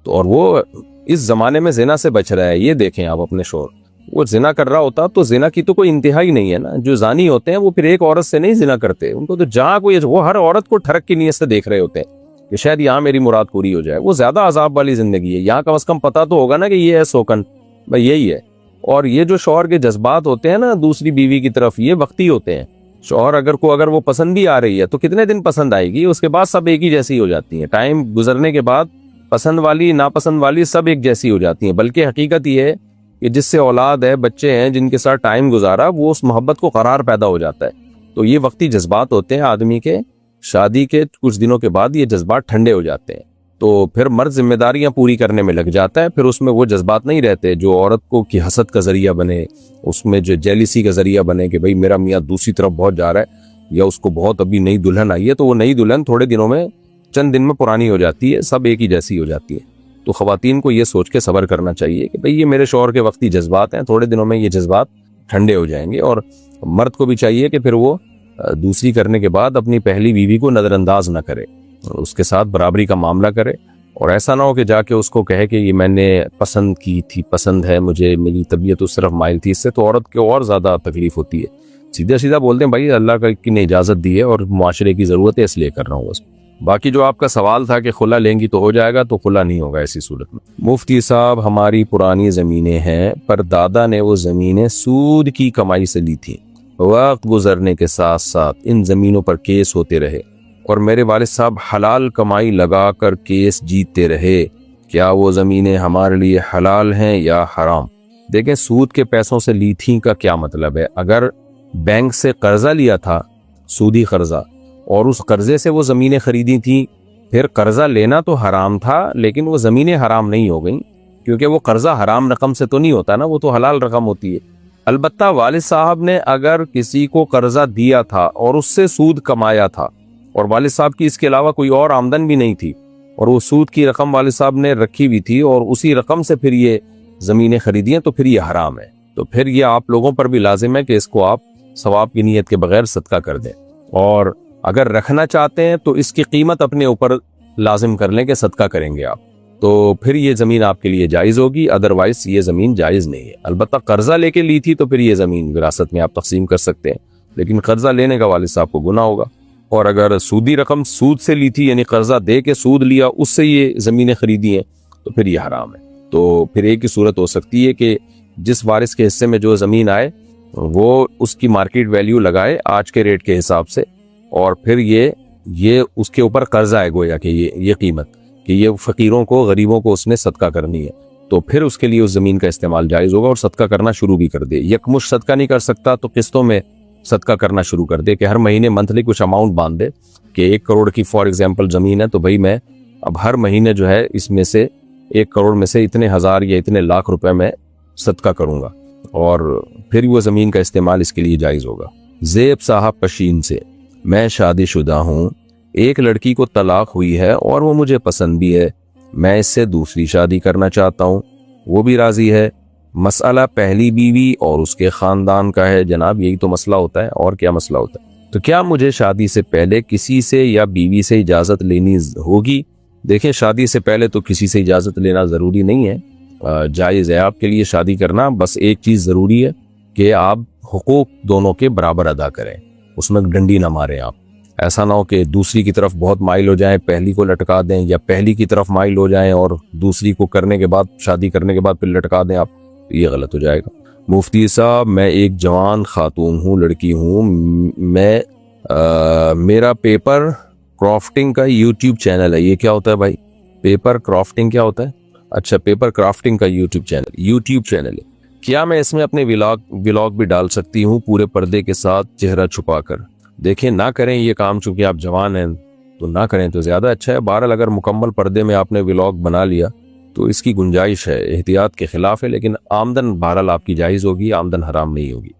تو اور وہ اس زمانے میں زنا سے بچ رہا ہے. یہ دیکھیں آپ اپنے شوہر، وہ زنا کر رہا ہوتا تو زنا کی تو کوئی انتہا ہی نہیں ہے نا. جو زانی ہوتے ہیں وہ پھر ایک عورت سے نہیں زنا کرتے، ان کو تو جہاں کوئی، وہ ہر عورت کو ٹھڑک کی نیت سے دیکھ رہے ہوتے ہیں کہ شاید یہاں میری مراد پوری ہو جائے. وہ زیادہ عذاب والی زندگی ہے. یہاں کم از کم پتہ تو ہوگا نا کہ یہ ہے سوکن، بھائی یہی ہے. اور یہ جو شوہر کے جذبات ہوتے ہیں نا دوسری بیوی کی طرف، یہ وقتی ہوتے ہیں. شوہر اگر وہ پسند بھی آ رہی ہے تو کتنے دن پسند آئے گی، اس کے بعد سب ایک ہی جیسی ہو جاتی ہیں. ٹائم گزرنے کے بعد پسند والی ناپسند والی سب ایک جیسی ہو جاتی ہیں. بلکہ حقیقت یہ ہے کہ جس سے اولاد ہے، بچے ہیں، جن کے ساتھ ٹائم گزارا، وہ اس محبت کو قرار پیدا ہو جاتا ہے. تو یہ وقتی جذبات ہوتے ہیں آدمی کے، شادی کے کچھ دنوں کے بعد یہ جذبات ٹھنڈے ہو جاتے ہیں. تو پھر مرد ذمہ داریاں پوری کرنے میں لگ جاتا ہے. پھر اس میں وہ جذبات نہیں رہتے جو عورت کو کی حسد کا ذریعہ بنے، اس میں جو جیلیسی کا ذریعہ بنے کہ بھئی میرا میاں دوسری طرف بہت جا رہا ہے، یا اس کو بہت ابھی نئی دلہن آئی ہے تو وہ نئی دلہن تھوڑے دنوں میں، چند دن میں پرانی ہو جاتی ہے، سب ایک ہی جیسی ہو جاتی ہے. تو خواتین کو یہ سوچ کے صبر کرنا چاہیے کہ بھئی یہ میرے شوہر کے وقتی جذبات ہیں، تھوڑے دنوں میں یہ جذبات ٹھنڈے ہو جائیں گے. اور مرد کو بھی چاہیے کہ پھر وہ دوسری کرنے کے بعد اپنی پہلی بیوی کو نظر انداز نہ کرے، اس کے ساتھ برابری کا معاملہ کرے. اور ایسا نہ ہو کہ جا کے اس کو کہے کہ یہ میں نے پسند کی تھی، پسند ہے مجھے، میری طبیعت اس طرف مائل تھی. اس سے تو عورت کو اور زیادہ تکلیف ہوتی ہے. سیدھا سیدھا بولتے ہیں بھائی اللہ کی نے اجازت دی ہے اور معاشرے کی ضرورت ہے اس لیے کر رہا ہوں بس. باقی جو آپ کا سوال تھا کہ خلا لیں گی تو ہو جائے گا، تو خلا نہیں ہوگا ایسی صورت میں. مفتی صاحب ہماری پرانی زمینیں ہیں پر دادا نے وہ زمینیں سود کی کمائی سے لی تھیں. وقت گزرنے کے ساتھ ساتھ ان زمینوں پر کیس ہوتے رہے اور میرے والد صاحب حلال کمائی لگا کر کیس جیتتے رہے. کیا وہ زمینیں ہمارے لیے حلال ہیں یا حرام؟ دیکھیں سود کے پیسوں سے لی تھیں کا کیا مطلب ہے. اگر بینک سے قرضہ لیا تھا، سودی قرضہ، اور اس قرضے سے وہ زمینیں خریدی تھیں، پھر قرضہ لینا تو حرام تھا لیکن وہ زمینیں حرام نہیں ہو گئیں، کیونکہ وہ قرضہ حرام رقم سے تو نہیں ہوتا نا، وہ تو حلال رقم ہوتی ہے. البتہ والد صاحب نے اگر کسی کو قرضہ دیا تھا اور اس سے سود کمایا تھا، اور والد صاحب کی اس کے علاوہ کوئی اور آمدن بھی نہیں تھی، اور وہ سود کی رقم والد صاحب نے رکھی ہوئی تھی اور اسی رقم سے پھر یہ زمینیں خریدی ہیں، تو پھر یہ حرام ہے. تو پھر یہ آپ لوگوں پر بھی لازم ہے کہ اس کو آپ ثواب کی نیت کے بغیر صدقہ کر دیں. اور اگر رکھنا چاہتے ہیں تو اس کی قیمت اپنے اوپر لازم کر لیں کہ صدقہ کریں گے آپ، تو پھر یہ زمین آپ کے لیے جائز ہوگی. ادروائز یہ زمین جائز نہیں ہے. البتہ قرضہ لے کے لی تھی تو پھر یہ زمین وراثت میں آپ تقسیم کر سکتے ہیں، لیکن قرضہ لینے کا والد صاحب کو گناہ ہوگا. اور اگر سودی رقم سود سے لی تھی، یعنی قرضہ دے کے سود لیا، اس سے یہ زمینیں خریدی ہیں، تو پھر یہ حرام ہے. تو پھر ایک ہی صورت ہو سکتی ہے کہ جس وارث کے حصے میں جو زمین آئے وہ اس کی مارکیٹ ویلیو لگائے آج کے ریٹ کے حساب سے، اور پھر یہ اس کے اوپر قرضہ ہے گویا کہ یہ قیمت کہ یہ فقیروں کو، غریبوں کو اس نے صدقہ کرنی ہے، تو پھر اس کے لیے اس زمین کا استعمال جائز ہوگا اور صدقہ کرنا شروع بھی کر دے. یکمشت صدقہ نہیں کر سکتا تو قسطوں میں صدقہ کرنا شروع کر دے کہ ہر مہینے منتھلی کچھ اماؤنٹ باندھ دے کہ 1 کروڑ کی فار ایگزامپل زمین ہے تو بھئی میں اب ہر مہینے جو ہے اس میں سے 1 کروڑ میں سے اتنے ہزار یا اتنے لاکھ روپے میں صدقہ کروں گا، اور پھر وہ زمین کا استعمال اس کے لیے جائز ہوگا. زیب صاحب پشین سے، میں شادی شدہ ہوں، ایک لڑکی کو طلاق ہوئی ہے اور وہ مجھے پسند بھی ہے، میں اس سے دوسری شادی کرنا چاہتا ہوں، وہ بھی راضی ہے. مسئلہ پہلی بیوی اور اس کے خاندان کا ہے. جناب یہی تو مسئلہ ہوتا ہے، اور کیا مسئلہ ہوتا ہے؟ تو کیا مجھے شادی سے پہلے کسی سے یا بیوی سے اجازت لینی ہوگی؟ دیکھیں شادی سے پہلے تو کسی سے اجازت لینا ضروری نہیں ہے، جائز ہے آپ کے لیے شادی کرنا. بس ایک چیز ضروری ہے کہ آپ حقوق دونوں کے برابر ادا کریں، اس میں ڈنڈی نہ ماریں آپ. ایسا نہ ہو کہ دوسری کی طرف بہت مائل ہو جائیں، پہلی کو لٹکا دیں، یا پہلی کی طرف مائل ہو جائیں اور دوسری کو کرنے کے بعد، شادی کرنے کے بعد پھر لٹکا دیں آپ، یہ غلط ہو جائے گا. مفتی صاحب میں ایک جوان خاتون ہوں، لڑکی ہوں، میں میرا پیپر کرافٹنگ کا یوٹیوب چینل ہے. یہ کیا ہوتا ہے بھائی؟ پیپر کرافٹنگ کیا ہوتا ہے؟ اچھا، پیپر کرافٹنگ کا یوٹیوب چینل ہے. کیا میں اس میں اپنے ولاگ بھی ڈال سکتی ہوں پورے پردے کے ساتھ، چہرہ چھپا کر؟ دیکھیں نہ کریں یہ کام، چونکہ آپ جوان ہیں تو نہ کریں تو زیادہ اچھا ہے. بہرحال اگر مکمل پردے میں آپ نے ولاگ بنا لیا تو اس کی گنجائش ہے، احتیاط کے خلاف ہے، لیکن آمدن بہرحال آپ کی جائز ہوگی، آمدن حرام نہیں ہوگی.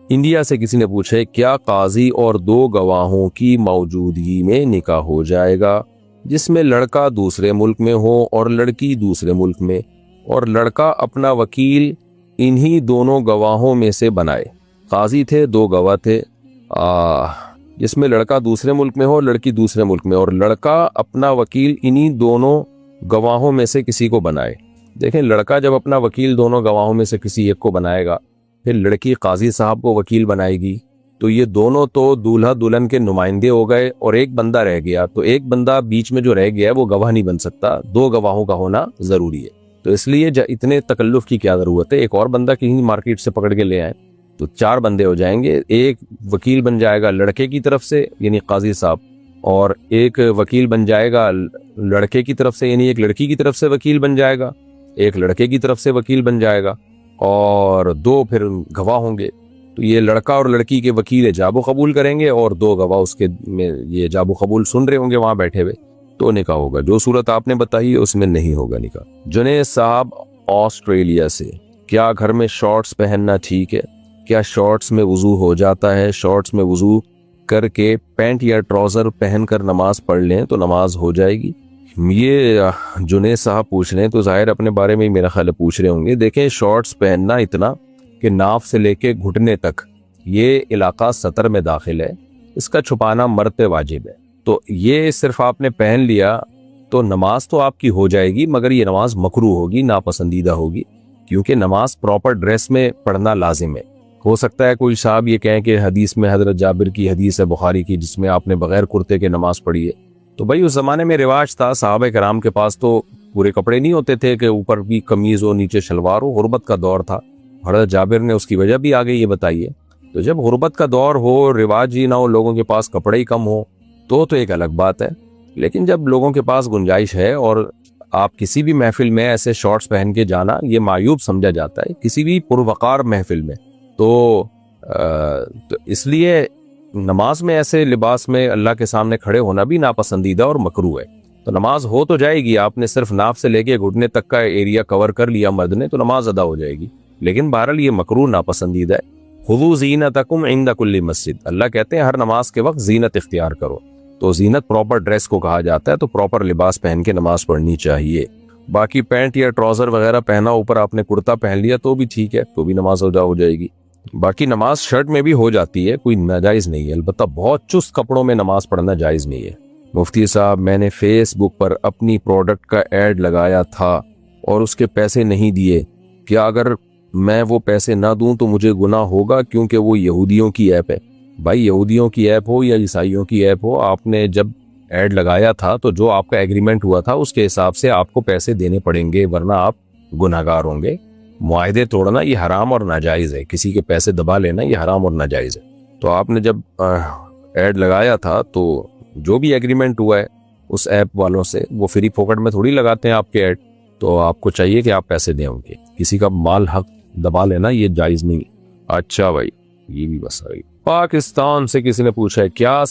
انڈیا سے کسی نے پوچھا ہے کیا قاضی اور 2 گواہوں کی موجودگی میں نکاح ہو جائے گا جس میں لڑکا دوسرے ملک میں ہو اور لڑکی دوسرے ملک میں، اور لڑکا اپنا وکیل انہی دونوں گواہوں میں سے بنائے؟ قاضی تھے، 2 گواہ تھے، جس میں لڑکا دوسرے ملک میں ہو، لڑکی دوسرے ملک میں، اور لڑکا اپنا وکیل انہی دونوں گواہوں میں سے کسی کو بنائے. دیکھیں لڑکا جب اپنا وکیل دونوں گواہوں میں سے کسی ایک کو بنائے گا، پھر لڑکی قاضی صاحب کو وکیل بنائے گی، تو یہ دونوں تو دولہا دلہن کے نمائندے ہو گئے، اور ایک بندہ رہ گیا. تو ایک بندہ بیچ میں جو رہ گیا ہے وہ گواہ نہیں بن سکتا، 2 گواہوں کا ہونا ضروری ہے. تو اس لیے اتنے تکلف کی کیا ضرورت ہے؟ ایک اور بندہ کہیں مارکیٹ سے پکڑ کے لے آئیں تو 4 بندے ہو جائیں گے. ایک وکیل بن جائے گا لڑکے کی طرف سے یعنی قاضی صاحب، اور ایک وکیل بن جائے گا لڑکے کی طرف سے یعنی ایک لڑکی کی طرف سے وکیل بن جائے گا، ایک لڑکے کی طرف سے وکیل بن جائے گا، اور 2 پھر گواہ ہوں گے. تو یہ لڑکا اور لڑکی کے وکیل ایجاب و قبول کریں گے، اور 2 گواہ اس کے میں یہ ایجاب و قبول سن رہے ہوں گے وہاں بیٹھے ہوئے، تو نکاح ہوگا. جو صورت آپ نے بتائی ہے اس میں نہیں ہوگا نکاح. جنید صاحب آسٹریلیا سے، کیا گھر میں شارٹس پہننا ٹھیک ہے؟ کیا شارٹس میں وضو ہو جاتا ہے؟ شارٹس میں وضو کر کے پینٹ یا ٹراؤزر پہن کر نماز پڑھ لیں تو نماز ہو جائے گی؟ یہ جنید صاحب پوچھ رہے ہیں تو ظاہر اپنے بارے میں ہی میرا خیال پوچھ رہے ہوں گے. دیکھیں شارٹس پہننا اتنا کہ ناف سے لے کے گھٹنے تک یہ علاقہ سطر میں داخل ہے، اس کا چھپانا مرد پہ واجب ہے. تو یہ صرف آپ نے پہن لیا تو نماز تو آپ کی ہو جائے گی، مگر یہ نماز مکروہ ہوگی، ناپسندیدہ ہوگی، کیونکہ نماز پراپر ڈریس میں پڑھنا لازم ہے. ہو سکتا ہے کوئی صاحب یہ کہیں کہ حدیث میں حضرت جابر کی حدیث ہے بخاری کی جس میں آپ نے بغیر کرتے کے نماز پڑھی ہے. تو بھائی اس زمانے میں رواج تھا، صحابہ کرام کے پاس تو پورے کپڑے نہیں ہوتے تھے کہ اوپر بھی قمیض ہو نیچے شلوار ہو، غربت کا دور تھا. حضرت جابر نے اس کی وجہ بھی آگے یہ بتائیے. تو جب غربت کا دور ہو، رواج ہی نہ ہو، لوگوں کے پاس کپڑے ہی کم ہو تو ایک الگ بات ہے. لیکن جب لوگوں کے پاس گنجائش ہے اور آپ کسی بھی محفل میں ایسے شارٹس پہن کے جانا یہ معیوب سمجھا جاتا ہے کسی بھی پروقار محفل میں. تو اس لیے نماز میں ایسے لباس میں اللہ کے سامنے کھڑے ہونا بھی ناپسندیدہ اور مکروہ ہے. تو نماز ہو تو جائے گی، آپ نے صرف ناف سے لے کے گھٹنے تک کا ایریا کور کر لیا مرد نے تو نماز ادا ہو جائے گی. لیکن بہرحال یہ مکروہ ناپسندیدہ ہے. خذوا زینتکم عند کل مسجد، اللہ کہتے ہیں ہر نماز کے وقت زینت اختیار کرو. تو زینت پراپر ڈریس کو کہا جاتا ہے، تو پراپر لباس پہن کے نماز پڑھنی چاہیے. باقی پینٹ یا ٹراؤزر وغیرہ پہنا، اوپر آپ نے کرتا پہن لیا تو بھی ٹھیک ہے، تو بھی نماز ادا ہو جائے گی. باقی نماز شرٹ میں بھی ہو جاتی ہے، کوئی ناجائز نہیں ہے، البتہ بہت چست کپڑوں میں نماز پڑھنا جائز نہیں ہے. مفتی صاحب میں نے فیس بک پر اپنی پروڈکٹ کا ایڈ لگایا تھا اور اس کے پیسے نہیں دیے، کیا اگر میں وہ پیسے نہ دوں تو مجھے گناہ ہوگا کیونکہ وہ یہودیوں کی ایپ ہے؟ بھائی یہودیوں کی ایپ ہو یا عیسائیوں کی ایپ ہو، آپ نے جب ایڈ لگایا تھا تو جو آپ کا ایگریمنٹ ہوا تھا اس کے حساب سے آپ کو پیسے دینے پڑیں گے، ورنہ آپ گناہگار ہوں گے. معاہدے توڑنا یہ حرام اور ناجائز ہے، کسی کے پیسے دبا لینا یہ حرام اور ناجائز ہے. تو آپ نے جب ایڈ لگایا تھا تو جو بھی ایگریمنٹ ہوا ہے اس ایپ والوں سے وہ فری پوکٹ میں تھوڑی لگاتے ہیں آپ کے ایڈ، تو آپ کو چاہیے کہ آپ پیسے دیں ان کے. کسی کا مال حق دبا لینا یہ جائز نہیں. اچھا بھائی یہ بھی بس آئی. پاکستان سے کسی نے پوچھا ہے کیا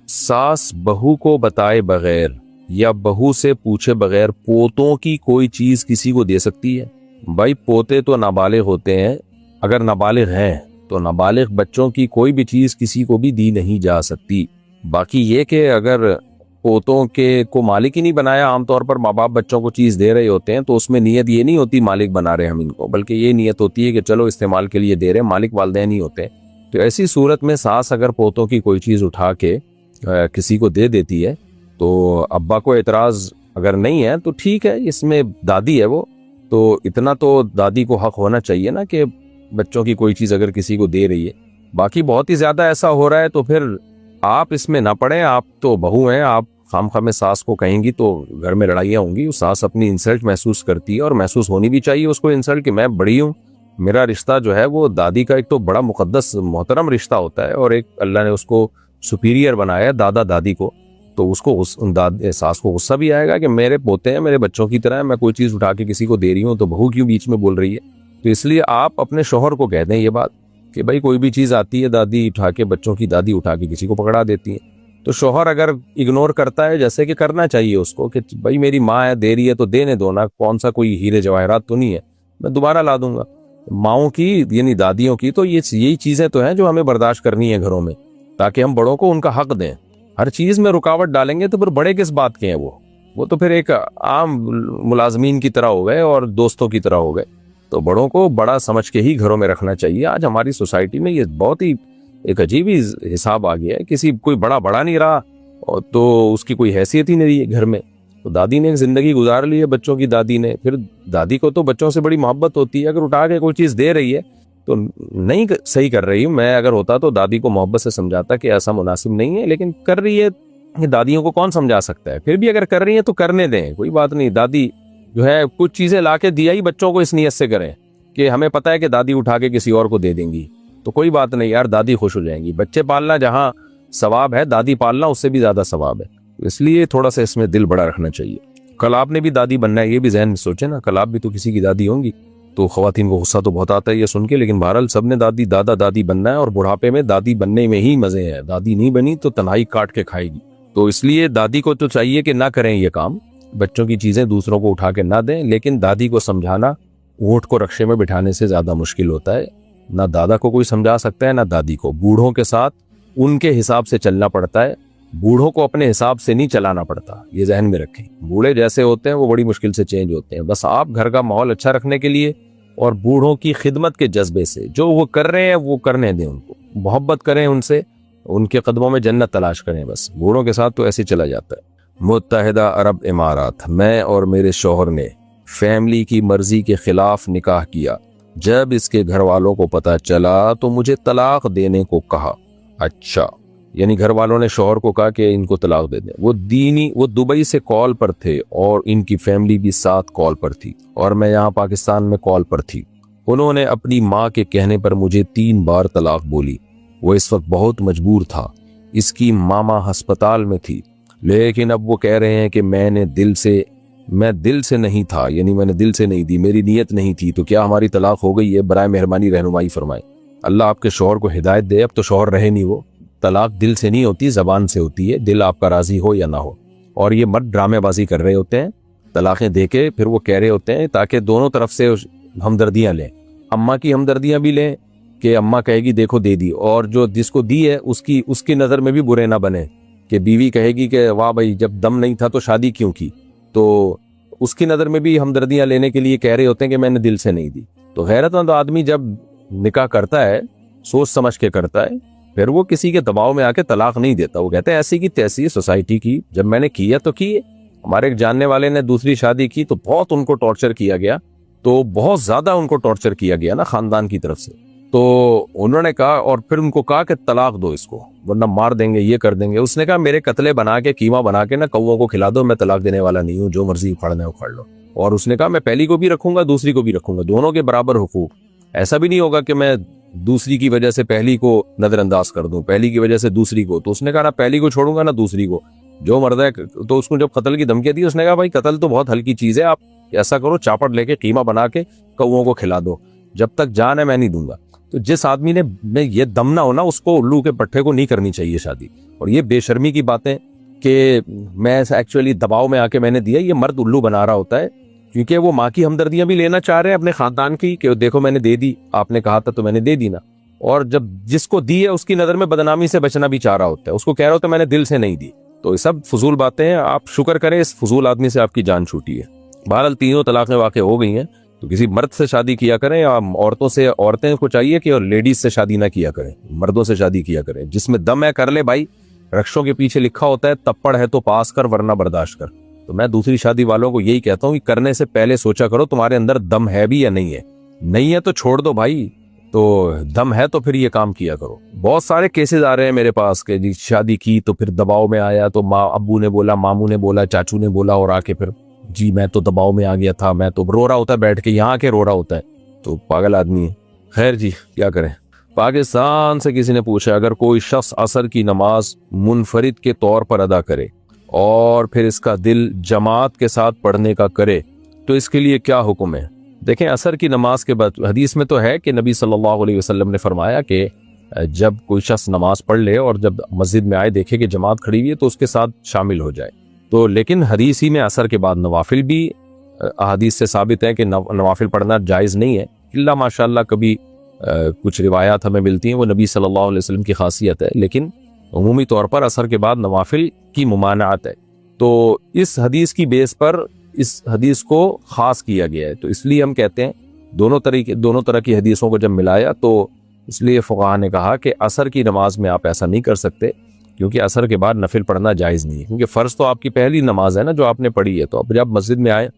ساس بہو کو بتائے بغیر یا بہو سے پوچھے بغیر پوتوں کی کوئی چیز کسی کو دے سکتی ہے؟ بھائی پوتے تو نابالغ ہوتے ہیں، اگر نابالغ ہیں تو نابالغ بچوں کی کوئی بھی چیز کسی کو بھی دی نہیں جا سکتی. باقی یہ کہ اگر پوتوں کے کو مالک ہی نہیں بنایا، عام طور پر ماں باپ بچوں کو چیز دے رہے ہوتے ہیں تو اس میں نیت یہ نہیں ہوتی مالک بنا رہے ہم ان کو، بلکہ یہ نیت ہوتی ہے کہ چلو استعمال کے لیے دے رہے ہیں، مالک والدین ہی ہوتے ہیں. تو ایسی صورت میں ساس اگر پوتوں کی کوئی چیز اٹھا کے کسی کو دے دیتی ہے تو ابا کو اعتراض اگر نہیں ہے تو ٹھیک ہے، اس میں دادی ہے وہ، تو اتنا تو دادی کو حق ہونا چاہیے نا کہ بچوں کی کوئی چیز اگر کسی کو دے رہی ہے. باقی بہت ہی زیادہ ایسا ہو رہا ہے تو پھر آپ اس میں نہ پڑیں، آپ تو بہو ہیں، آپ خام خواہ میں ساس کو کہیں گی تو گھر میں لڑائیاں ہوں گی. ساس اپنی انسلٹ محسوس کرتی ہے اور محسوس ہونی بھی چاہیے اس کو انسلٹ کہ میں بڑی ہوں میرا رشتہ جو ہے وہ دادی کا ایک تو بڑا مقدس محترم رشتہ ہوتا ہے، اور ایک اللہ نے اس کو سپیریئر بنایا ہے دادا دادی کو، تو اس کو ساس کو غصہ بھی آئے گا کہ میرے پوتے ہیں، میرے بچوں کی طرح ہے، میں کوئی چیز اٹھا کے کسی کو دے رہی ہوں تو بہو کیوں بیچ میں بول رہی ہے؟ تو اس لیے آپ اپنے شوہر کو کہہ دیں یہ بات کہ بھائی کوئی بھی چیز آتی ہے دادی اٹھا کے، بچوں کی دادی اٹھا کے کسی کو پکڑا دیتی ہے، تو شوہر اگر اگنور کرتا ہے، جیسے کہ کرنا چاہیے اس کو کہ بھائی میری ماں ہے، دے رہی ہے تو دینے دو نا، کون سا کوئی ہیرے جواہرات تو نہیں ہے، میں دوبارہ لا دوں گا۔ ماؤں کی یعنی دادیوں کی تو یہی چیزیں تو ہیں جو ہمیں برداشت کرنی ہے گھروں میں، تاکہ ہم بڑوں کو ان کا حق دیں۔ ہر چیز میں رکاوٹ ڈالیں گے تو پھر بڑے کس بات کے ہیں؟ وہ تو پھر ایک عام ملازمین کی طرح ہو گئے اور دوستوں کی طرح ہو گئے۔ تو بڑوں کو بڑا سمجھ کے ہی گھروں میں رکھنا چاہیے۔ آج ہماری سوسائٹی میں یہ بہت ہی ایک عجیب ہی حساب آ گیا ہے، کسی کوئی بڑا نہیں رہا اور تو اس کی کوئی حیثیت ہی نہیں رہی ہے گھر میں۔ تو دادی نے ایک زندگی گزار لی ہے بچوں کی، دادی نے، پھر دادی کو تو بچوں سے بڑی محبت ہوتی ہے، اگر اٹھا کے کوئی چیز دے رہی ہے تو نہیں صحیح کر رہی ہوں، میں اگر ہوتا تو دادی کو محبت سے سمجھاتا کہ ایسا مناسب نہیں ہے، لیکن کر رہی ہے، دادیوں کو کون سمجھا سکتا ہے؟ پھر بھی اگر کر رہی ہیں تو کرنے دیں، کوئی بات نہیں۔ دادی جو ہے کچھ چیزیں لا کے دیا ہی بچوں کو اس نیت سے کریں کہ ہمیں پتہ ہے کہ دادی اٹھا کے کسی اور کو دے دیں گی، تو کوئی بات نہیں یار، دادی خوش ہو جائیں گی۔ بچے پالنا جہاں ثواب ہے، دادی پالنا اس سے بھی زیادہ ثواب ہے، اس لیے تھوڑا سا اس میں دل بڑا رکھنا چاہیے۔ کل آپ نے بھی دادی بننا ہے، یہ بھی ذہن میں سوچیں نا، کل آپ بھی تو کسی کی دادی ہوں گی، تو خواتین کو غصہ تو بہت آتا ہے یہ سن کے، لیکن بہرحال سب نے دادی بننا ہے، اور بڑھاپے میں دادی بننے میں ہی مزے ہیں۔ دادی نہیں بنی تو تنہائی کاٹ کے کھائے گی، تو اس لیے دادی کو تو چاہیے کہ نہ کریں یہ کام، بچوں کی چیزیں دوسروں کو اٹھا کے نہ دیں، لیکن دادی کو سمجھانا اونٹ کو رکشے میں بٹھانے سے زیادہ مشکل ہوتا ہے۔ نہ دادا کو کوئی سمجھا سکتا ہے نہ دادی کو۔ بوڑھوں کے ساتھ ان کے حساب سے چلنا پڑتا ہے، بوڑھوں کو اپنے حساب سے نہیں چلانا پڑتا، یہ ذہن میں رکھیں۔ بوڑھے جیسے ہوتے ہیں وہ بڑی مشکل سے چینج ہوتے ہیں۔ بس آپ گھر کا ماحول اچھا رکھنے کے لیے اور بوڑھوں کی خدمت کے جذبے سے جو وہ کر رہے ہیں وہ کرنے دیں، ان کو محبت کریں، ان سے ان کے قدموں میں جنت تلاش کریں۔ بس بوڑھوں کے ساتھ تو ایسے چلا جاتا ہے۔ متحدہ عرب امارات، میں اور میرے شوہر نے فیملی کی مرضی کے خلاف نکاح کیا، جب اس کے گھر والوں کو پتہ چلا تو مجھے طلاق دینے کو کہا۔ اچھا، یعنی گھر والوں نے شوہر کو کہا کہ ان کو طلاق دے دیں۔ وہ دبئی سے کال پر تھے اور ان کی فیملی بھی ساتھ کال پر تھی، اور میں یہاں پاکستان میں کال پر تھی۔ انہوں نے اپنی ماں کے کہنے پر مجھے 3 بار طلاق بولی۔ وہ اس وقت بہت مجبور تھا، اس کی ماما ہسپتال میں تھی، لیکن اب وہ کہہ رہے ہیں کہ میں دل سے نہیں تھا، یعنی میں نے دل سے نہیں دی، میری نیت نہیں تھی۔ تو کیا ہماری طلاق ہو گئی ہے؟ برائے مہربانی رہنمائی فرمائیں۔ اللہ آپ کے شوہر کو ہدایت دے، اب تو شوہر رہے نہیں وہ۔ طلاق دل سے نہیں ہوتی، زبان سے ہوتی ہے، دل آپ کا راضی ہو یا نہ ہو۔ اور یہ مرد ڈرامے بازی کر رہے ہوتے ہیں، طلاقیں دے کے پھر وہ کہہ رہے ہوتے ہیں تاکہ دونوں طرف سے ہمدردیاں لیں، اماں کی ہمدردیاں بھی لیں کہ اماں کہے گی دیکھو دے دی، اور جو جس کو دی ہے اس کی نظر میں بھی برے نہ بنے کہ بیوی کہے گی کہ واہ بھائی جب دم نہیں تھا تو شادی کیوں کی، تو اس کی نظر میں بھی ہمدردیاں لینے کے لیے کہہ رہے ہوتے ہیں کہ میں نے دل سے نہیں دی۔ تو غیرت مند آدمی جب نکاح کرتا ہے سوچ سمجھ کے کرتا ہے، پھر وہ کسی کے دباؤ میں آ کے طلاق نہیں دیتا۔ وہ کہتے ہیں ایسی کی تیسی سوسائٹی کی، جب میں نے کیا تو کی ہے۔ ہمارے ایک جاننے والے نے دوسری شادی کی تو بہت ان کو ٹارچر کیا گیا، تو بہت زیادہ ان کو ٹارچر کیا گیا نا خاندان کی طرف سے، تو انہوں نے کہا، اور پھر ان کو کہا کہ طلاق دو اس کو ورنہ مار دیں گے، یہ کر دیں گے۔ اس نے کہا میرے قتلے بنا کے قیمہ بنا کے نا کووں کو کھلا دو، میں طلاق دینے والا نہیں ہوں، جو مرضی اکھاڑنا ہے اکھاڑ لو۔ اور اس نے کہا میں پہلی کو بھی رکھوں گا دوسری کو بھی رکھوں گا، دونوں کے برابر حقوق۔ ایسا بھی نہیں ہوگا کہ میں دوسری کی وجہ سے پہلی کو نظر انداز کر دوں، پہلی کی وجہ سے دوسری کو۔ تو اس نے کہا نہ پہلی کو چھوڑوں گا نہ دوسری کو، جو مرد ہے۔ تو اس کو جب قتل کی دھمکی دی، اس نے کہا بھائی قتل تو بہت ہلکی چیز ہے، آپ ایسا کرو چاپڑ لے کے قیمہ بنا کے کووں کو کھلا دو، جب تک جان ہے میں نہیں دوں گا۔ تو جس آدمی نے میں یہ دم نہ ہونا، اس کو الو کے پٹھے کو نہیں کرنی چاہیے شادی۔ اور یہ بے شرمی کی باتیں کہ میں ایکچولی دباؤ میں آ کے میں نے دیا، یہ مرد الو بنا رہا ہوتا ہے، کیونکہ وہ ماں کی ہمدردیاں بھی لینا چاہ رہے ہیں اپنے خاندان کی کہ دیکھو میں نے دے دی، آپ نے کہا تھا تو میں نے دے دی نا۔ اور جب جس کو دی ہے اس کی نظر میں بدنامی سے بچنا بھی چاہ رہا ہوتا ہے، اس کو کہہ رہا ہوتا ہے میں نے دل سے نہیں دی۔ تو یہ سب فضول باتیں ہیں، آپ شکر کریں اس فضول آدمی سے آپ کی جان چھوٹی ہے۔ بہرحال تینوں طلاقیں واقع ہو گئی ہیں، تو کسی مرد سے شادی کیا کریں، یا عورتیں کو چاہیے کہ لیڈیز سے شادی نہ کیا کریں، مردوں سے شادی کیا کریں۔ جس میں دم ہے کر لے بھائی، رکشوں کے پیچھے لکھا ہوتا ہے تپڑ ہے تو پاس کر ورنہ برداشت کر۔ تو میں دوسری شادی والوں کو یہی کہتا ہوں کہ کرنے سے پہلے سوچا کرو تمہارے اندر دم ہے بھی یا نہیں ہے، نہیں ہے تو چھوڑ دو بھائی، تو دم ہے تو پھر یہ کام کیا کرو۔ بہت سارے کیسز آ رہے ہیں میرے پاس کہ جی شادی کی تو پھر دباؤ میں آیا، تو ماں ابو نے بولا، ماموں نے بولا، چاچو نے بولا، اور آ کے پھر جی میں تو دباؤ میں آ گیا تھا، میں تو رو رہا ہوتا ہے بیٹھ کے، یہاں کے رو رہا ہوتا ہے۔ تو پاگل آدمی ہے. خیر جی کیا کریں. پاکستان سے کسی نے پوچھا اگر کوئی شخص عصر کی نماز منفرد کے طور پر ادا کرے اور پھر اس کا دل جماعت کے ساتھ پڑھنے کا کرے تو اس کے لیے کیا حکم ہے؟ دیکھیں عصر کی نماز کے بعد حدیث میں تو ہے کہ نبی صلی اللہ علیہ وسلم نے فرمایا کہ جب کوئی شخص نماز پڑھ لے اور جب مسجد میں آئے دیکھے کہ جماعت کھڑی ہوئی ہے تو اس کے ساتھ شامل ہو جائے. تو لیکن حدیث ہی میں عصر کے بعد نوافل بھی احادیث سے ثابت ہے کہ نوافل پڑھنا جائز نہیں ہے. اللہ ماشاء اللہ کبھی کچھ روایات ہمیں ملتی ہیں وہ نبی صلی اللہ علیہ وسلم کی خاصیت ہے، لیکن عمومی طور پر عصر کے بعد نوافل کی ممانعت ہے. تو اس حدیث کی بیس پر اس حدیث کو خاص کیا گیا ہے. تو اس لیے ہم کہتے ہیں دونوں طرح کی حدیثوں کو جب ملایا تو اس لیے فقہا نے کہا کہ عصر کی نماز میں آپ ایسا نہیں کر سکتے کیونکہ عصر کے بعد نفل پڑھنا جائز نہیں ہے، کیونکہ فرض تو آپ کی پہلی نماز ہے نا جو آپ نے پڑھی ہے. تو اب جب مسجد میں آئے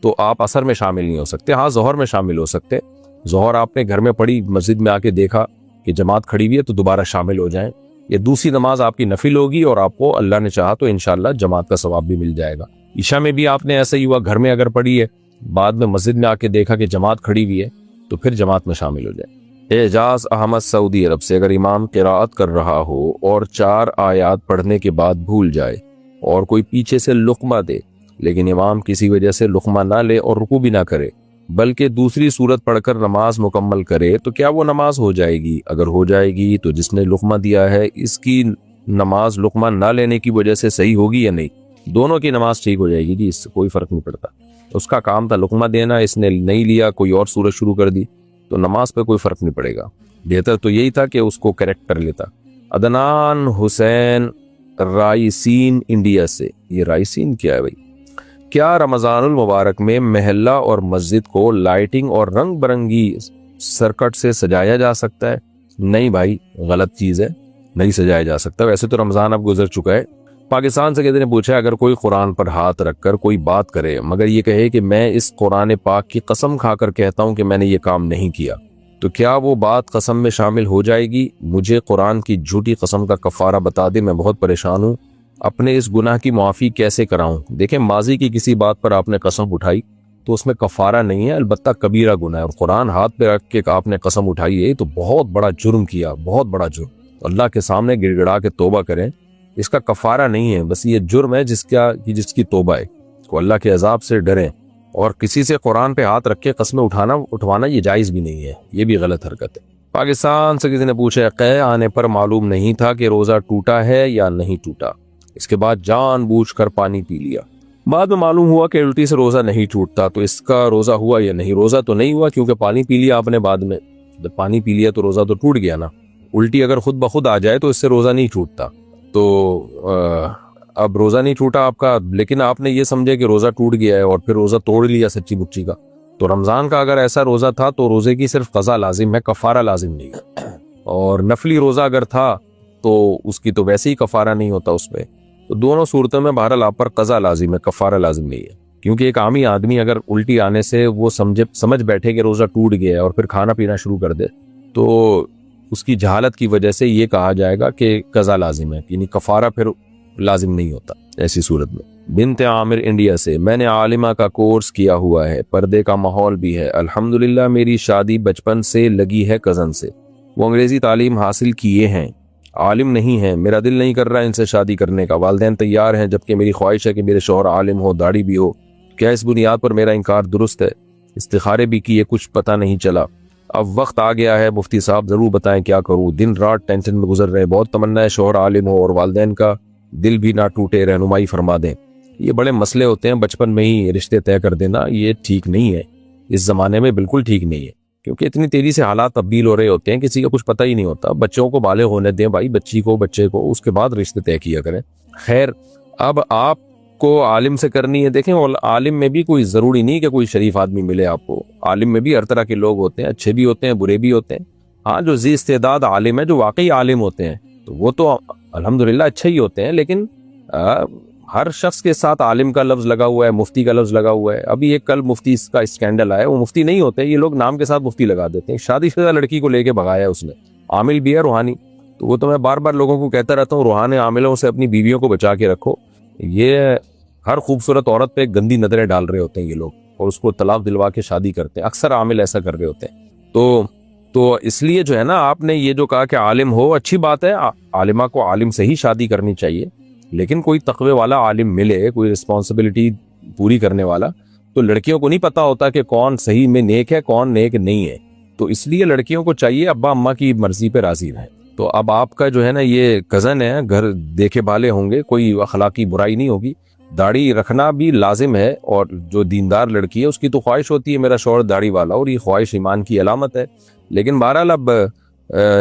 تو آپ عصر میں شامل نہیں ہو سکتے. ہاں ظہر میں شامل ہو سکتے. ظہر آپ نے گھر میں پڑھی، مسجد میں آ کے دیکھا کہ جماعت کھڑی ہوئی ہے تو دوبارہ شامل ہو جائیں. یہ دوسری نماز آپ کی نفل ہوگی اور آپ کو اللہ نے چاہا تو انشاءاللہ جماعت کا ثواب بھی مل جائے گا. عشاء میں بھی آپ نے ایسا ہی ہوا، گھر میں اگر پڑھی ہے بعد میں مسجد میں آ کے دیکھا کہ جماعت کھڑی ہوئی ہے تو پھر جماعت میں شامل ہو جائے. اعجاز احمد سعودی عرب سے اگر امام قراءت کر رہا ہو اور 4 آیات پڑھنے کے بعد بھول جائے اور کوئی پیچھے سے لقمہ دے لیکن امام کسی وجہ سے لقمہ نہ لے اور رکوع بھی نہ کرے بلکہ دوسری سورت پڑھ کر نماز مکمل کرے تو کیا وہ نماز ہو جائے گی؟ اگر ہو جائے گی تو جس نے لقمہ دیا ہے اس کی نماز لقمہ نہ لینے کی وجہ سے صحیح ہوگی یا نہیں؟ دونوں کی نماز ٹھیک ہو جائے گی جی، اس سے کوئی فرق نہیں پڑتا. اس کا کام تھا لقمہ دینا، اس نے نہیں لیا، کوئی اور سورت شروع کر دی تو نماز پہ کوئی فرق نہیں پڑے گا. بہتر تو یہی تھا کہ اس کو کریکٹ کر لیتا. عدنان حسین رائسین انڈیا سے، یہ رائسین کیا ہے بھائی؟ کیا رمضان المبارک میں محلہ اور مسجد کو لائٹنگ اور رنگ برنگی سرکٹ سے سجایا جا سکتا ہے؟ نہیں بھائی، غلط چیز ہے، نہیں سجایا جا سکتا. ویسے تو رمضان اب گزر چکا ہے. پاکستان سے کہتے نے پوچھا اگر کوئی قرآن پر ہاتھ رکھ کر کوئی بات کرے مگر یہ کہے کہ میں اس قرآن پاک کی قسم کھا کر کہتا ہوں کہ میں نے یہ کام نہیں کیا تو کیا وہ بات قسم میں شامل ہو جائے گی؟ مجھے قرآن کی جھوٹی قسم کا کفارہ بتا دے، میں بہت پریشان ہوں، اپنے اس گناہ کی معافی کیسے کراؤں؟ دیکھیں ماضی کی کسی بات پر آپ نے قسم اٹھائی تو اس میں کفارہ نہیں ہے، البتہ کبیرہ گناہ ہے. اور قرآن ہاتھ پہ رکھ کے آپ نے قسم اٹھائی ہے تو بہت بڑا جرم کیا، بہت بڑا جرم. اللہ کے سامنے گڑ گڑا کے توبہ کریں. اس کا کفارہ نہیں ہے، بس یہ جرم ہے جس کی توبہ ہے. کو اللہ کے عذاب سے ڈریں. اور کسی سے قرآن پہ ہاتھ رکھ کے قسمیں اٹھوانا یہ جائز بھی نہیں ہے، یہ بھی غلط حرکت ہے. پاکستان سے کسی نے پوچھا قے آنے پر معلوم نہیں تھا کہ روزہ ٹوٹا ہے یا نہیں ٹوٹا، اس کے بعد جان بوجھ کر پانی پی لیا، بعد میں معلوم ہوا کہ الٹی سے روزہ نہیں ٹوٹتا، تو اس کا روزہ ہوا یا نہیں؟ روزہ تو نہیں ہوا کیونکہ پانی پی لیا آپ نے بعد میں. جب پانی پی لیا تو روزہ تو ٹوٹ گیا نا. الٹی اگر خود بخود آ جائے تو اس سے روزہ نہیں ٹوٹتا. تو اب روزہ نہیں ٹوٹا آپ کا، لیکن آپ نے یہ سمجھے کہ روزہ ٹوٹ گیا ہے اور پھر روزہ توڑ لیا سچی مچی کا. تو رمضان کا اگر ایسا روزہ تھا تو روزے کی صرف قضا لازم ہے، کفارہ لازم نہیں ہے. اور نفلی روزہ اگر تھا تو اس کی تو ویسے ہی کفارہ نہیں ہوتا اس پہ. تو دونوں صورتوں میں بہرحال آپ پر قضا لازم ہے، کفارہ لازم نہیں ہے. کیونکہ ایک عامی آدمی اگر الٹی آنے سے وہ سمجھ بیٹھے کہ روزہ ٹوٹ گیا ہے اور پھر کھانا پینا شروع کر دے تو اس کی جہالت کی وجہ سے یہ کہا جائے گا کہ قضا لازم ہے، یعنی کفارہ پھر لازم نہیں ہوتا ایسی صورت میں. بنت عامر انڈیا سے، میں نے عالمہ کا کورس کیا ہوا ہے، پردے کا ماحول بھی ہے، الحمدللہ میری شادی بچپن سے لگی ہے کزن سے، وہ انگریزی تعلیم حاصل کیے ہیں، عالم نہیں ہیں، میرا دل نہیں کر رہا ان سے شادی کرنے کا، والدین تیار ہیں جبکہ میری خواہش ہے کہ میرے شوہر عالم ہو، داڑھی بھی ہو، کیا اس بنیاد پر میرا انکار درست ہے؟ استخارے بھی کیے، کچھ پتہ نہیں چلا، اب وقت آ گیا ہے، مفتی صاحب ضرور بتائیں کیا کروں، دن رات ٹینشن میں گزر رہے، بہت تمنا ہے شوہر عالم ہو اور والدین کا دل بھی نہ ٹوٹے، رہنمائی فرما دیں. یہ بڑے مسئلے ہوتے ہیں، بچپن میں ہی رشتے طے کر دینا یہ ٹھیک نہیں ہے، اس زمانے میں بالکل ٹھیک نہیں ہے، کیونکہ اتنی تیزی سے حالات تبدیل ہو رہے ہوتے ہیں، کسی کا کچھ پتہ ہی نہیں ہوتا. بچوں کو بالغ ہونے دیں بھائی، بچے کو، اس کے بعد رشتے طے کیا کریں. خیر اب آپ کو عالم سے کرنی ہے، دیکھیں عالم میں بھی کوئی ضروری نہیں کہ کوئی شریف آدمی ملے آپ کو، عالم میں بھی ہر طرح کے لوگ ہوتے ہیں، اچھے بھی ہوتے ہیں، برے بھی ہوتے ہیں. ہاں جو ذی استعداد عالم ہے، جو واقعی عالم ہوتے ہیں تو وہ تو الحمدللہ اچھے ہی ہوتے ہیں، لیکن ہر شخص کے ساتھ عالم کا لفظ لگا ہوا ہے، مفتی کا لفظ لگا ہوا ہے. ابھی ایک کل مفتی کا اسکینڈل آیا، وہ مفتی نہیں ہوتے، یہ لوگ نام کے ساتھ مفتی لگا دیتے ہیں. شادی شدہ لڑکی کو لے کے بھگایا اس نے، عامل بھی ہے روحانی. تو وہ تو میں بار بار لوگوں کو کہتا رہتا ہوں، روحانی عاملوں سے اپنی بیویوں کو بچا کے رکھو. یہ ہر خوبصورت عورت پہ گندی نظریں ڈال رہے ہوتے ہیں یہ لوگ، اور اس کو طلاق دلوا کے شادی کرتے ہیں، اکثر عامل ایسا کر رہے ہوتے ہیں۔ تو اس لیے جو ہے نا آپ نے یہ جو کہا کہ عالم ہو، اچھی بات ہے، عالمہ کو عالم سے ہی شادی کرنی چاہیے، لیکن کوئی تقوی والا عالم ملے، کوئی رسپانسبلٹی پوری کرنے والا۔ تو لڑکیوں کو نہیں پتا ہوتا کہ کون صحیح میں نیک ہے کون نیک نہیں ہے، تو اس لیے لڑکیوں کو چاہیے ابا اماں کی مرضی پہ راضی رہیں۔ تو اب آپ کا جو ہے نا یہ کزن ہے، گھر دیکھے بالے ہوں گے، کوئی اخلاقی برائی نہیں ہوگی، داڑھی رکھنا بھی لازم ہے، اور جو دیندار لڑکی ہے اس کی تو خواہش ہوتی ہے میرا شوہر داڑھی والا، اور یہ خواہش ایمان کی علامت ہے۔ لیکن بہرحال اب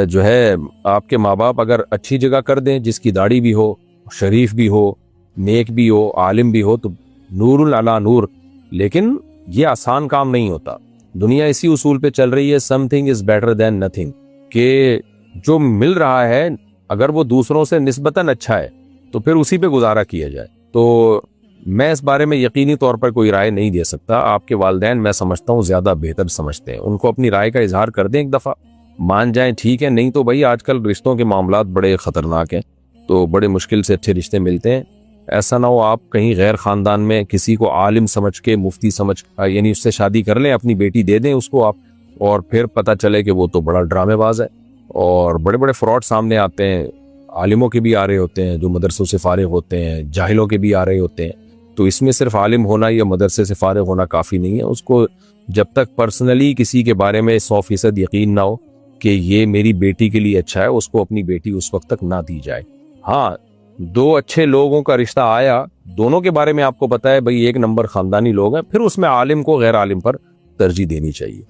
جو ہے آپ کے ماں باپ اگر اچھی جگہ کر دیں، جس کی داڑھی بھی ہو، شریف بھی ہو، نیک بھی ہو، عالم بھی ہو، تو نور علی نور۔ لیکن یہ آسان کام نہیں ہوتا، دنیا اسی اصول پہ چل رہی ہے، some thing is better than nothing, کہ جو مل رہا ہے اگر وہ دوسروں سے نسبتاً اچھا ہے تو پھر اسی پہ گزارا کیا جائے۔ تو میں اس بارے میں یقینی طور پر کوئی رائے نہیں دے سکتا، آپ کے والدین میں سمجھتا ہوں زیادہ بہتر سمجھتے ہیں، ان کو اپنی رائے کا اظہار کر دیں، ایک دفعہ مان جائیں ٹھیک ہے، نہیں تو بھائی آج کل رشتوں کے معاملات بڑے خطرناک ہیں، تو بڑے مشکل سے اچھے رشتے ملتے ہیں۔ ایسا نہ ہو آپ کہیں غیر خاندان میں کسی کو عالم سمجھ کے، مفتی سمجھ یعنی اس سے شادی کر لیں، اپنی بیٹی دے دیں اس کو آپ، اور پھر پتہ چلے کہ وہ تو بڑا ڈرامے باز ہے، اور بڑے بڑے فراڈ سامنے آتے ہیں، عالموں کے بھی آ رہے ہوتے ہیں جو مدرسوں سے فارغ ہوتے ہیں، جاہلوں کے بھی آ رہے ہوتے ہیں۔ تو اس میں صرف عالم ہونا یا مدرسے سے فارغ ہونا کافی نہیں ہے، اس کو جب تک پرسنلی کسی کے بارے میں 100% یقین نہ ہو کہ یہ میری بیٹی کے لیے اچھا ہے، اس کو اپنی بیٹی اس وقت تک نہ دی جائے۔ ہاں، دو اچھے لوگوں کا رشتہ آیا، دونوں کے بارے میں آپ کو پتا ہے بھئی ایک نمبر خاندانی لوگ ہیں، پھر اس میں عالم کو غیر عالم پر ترجیح دینی چاہیے۔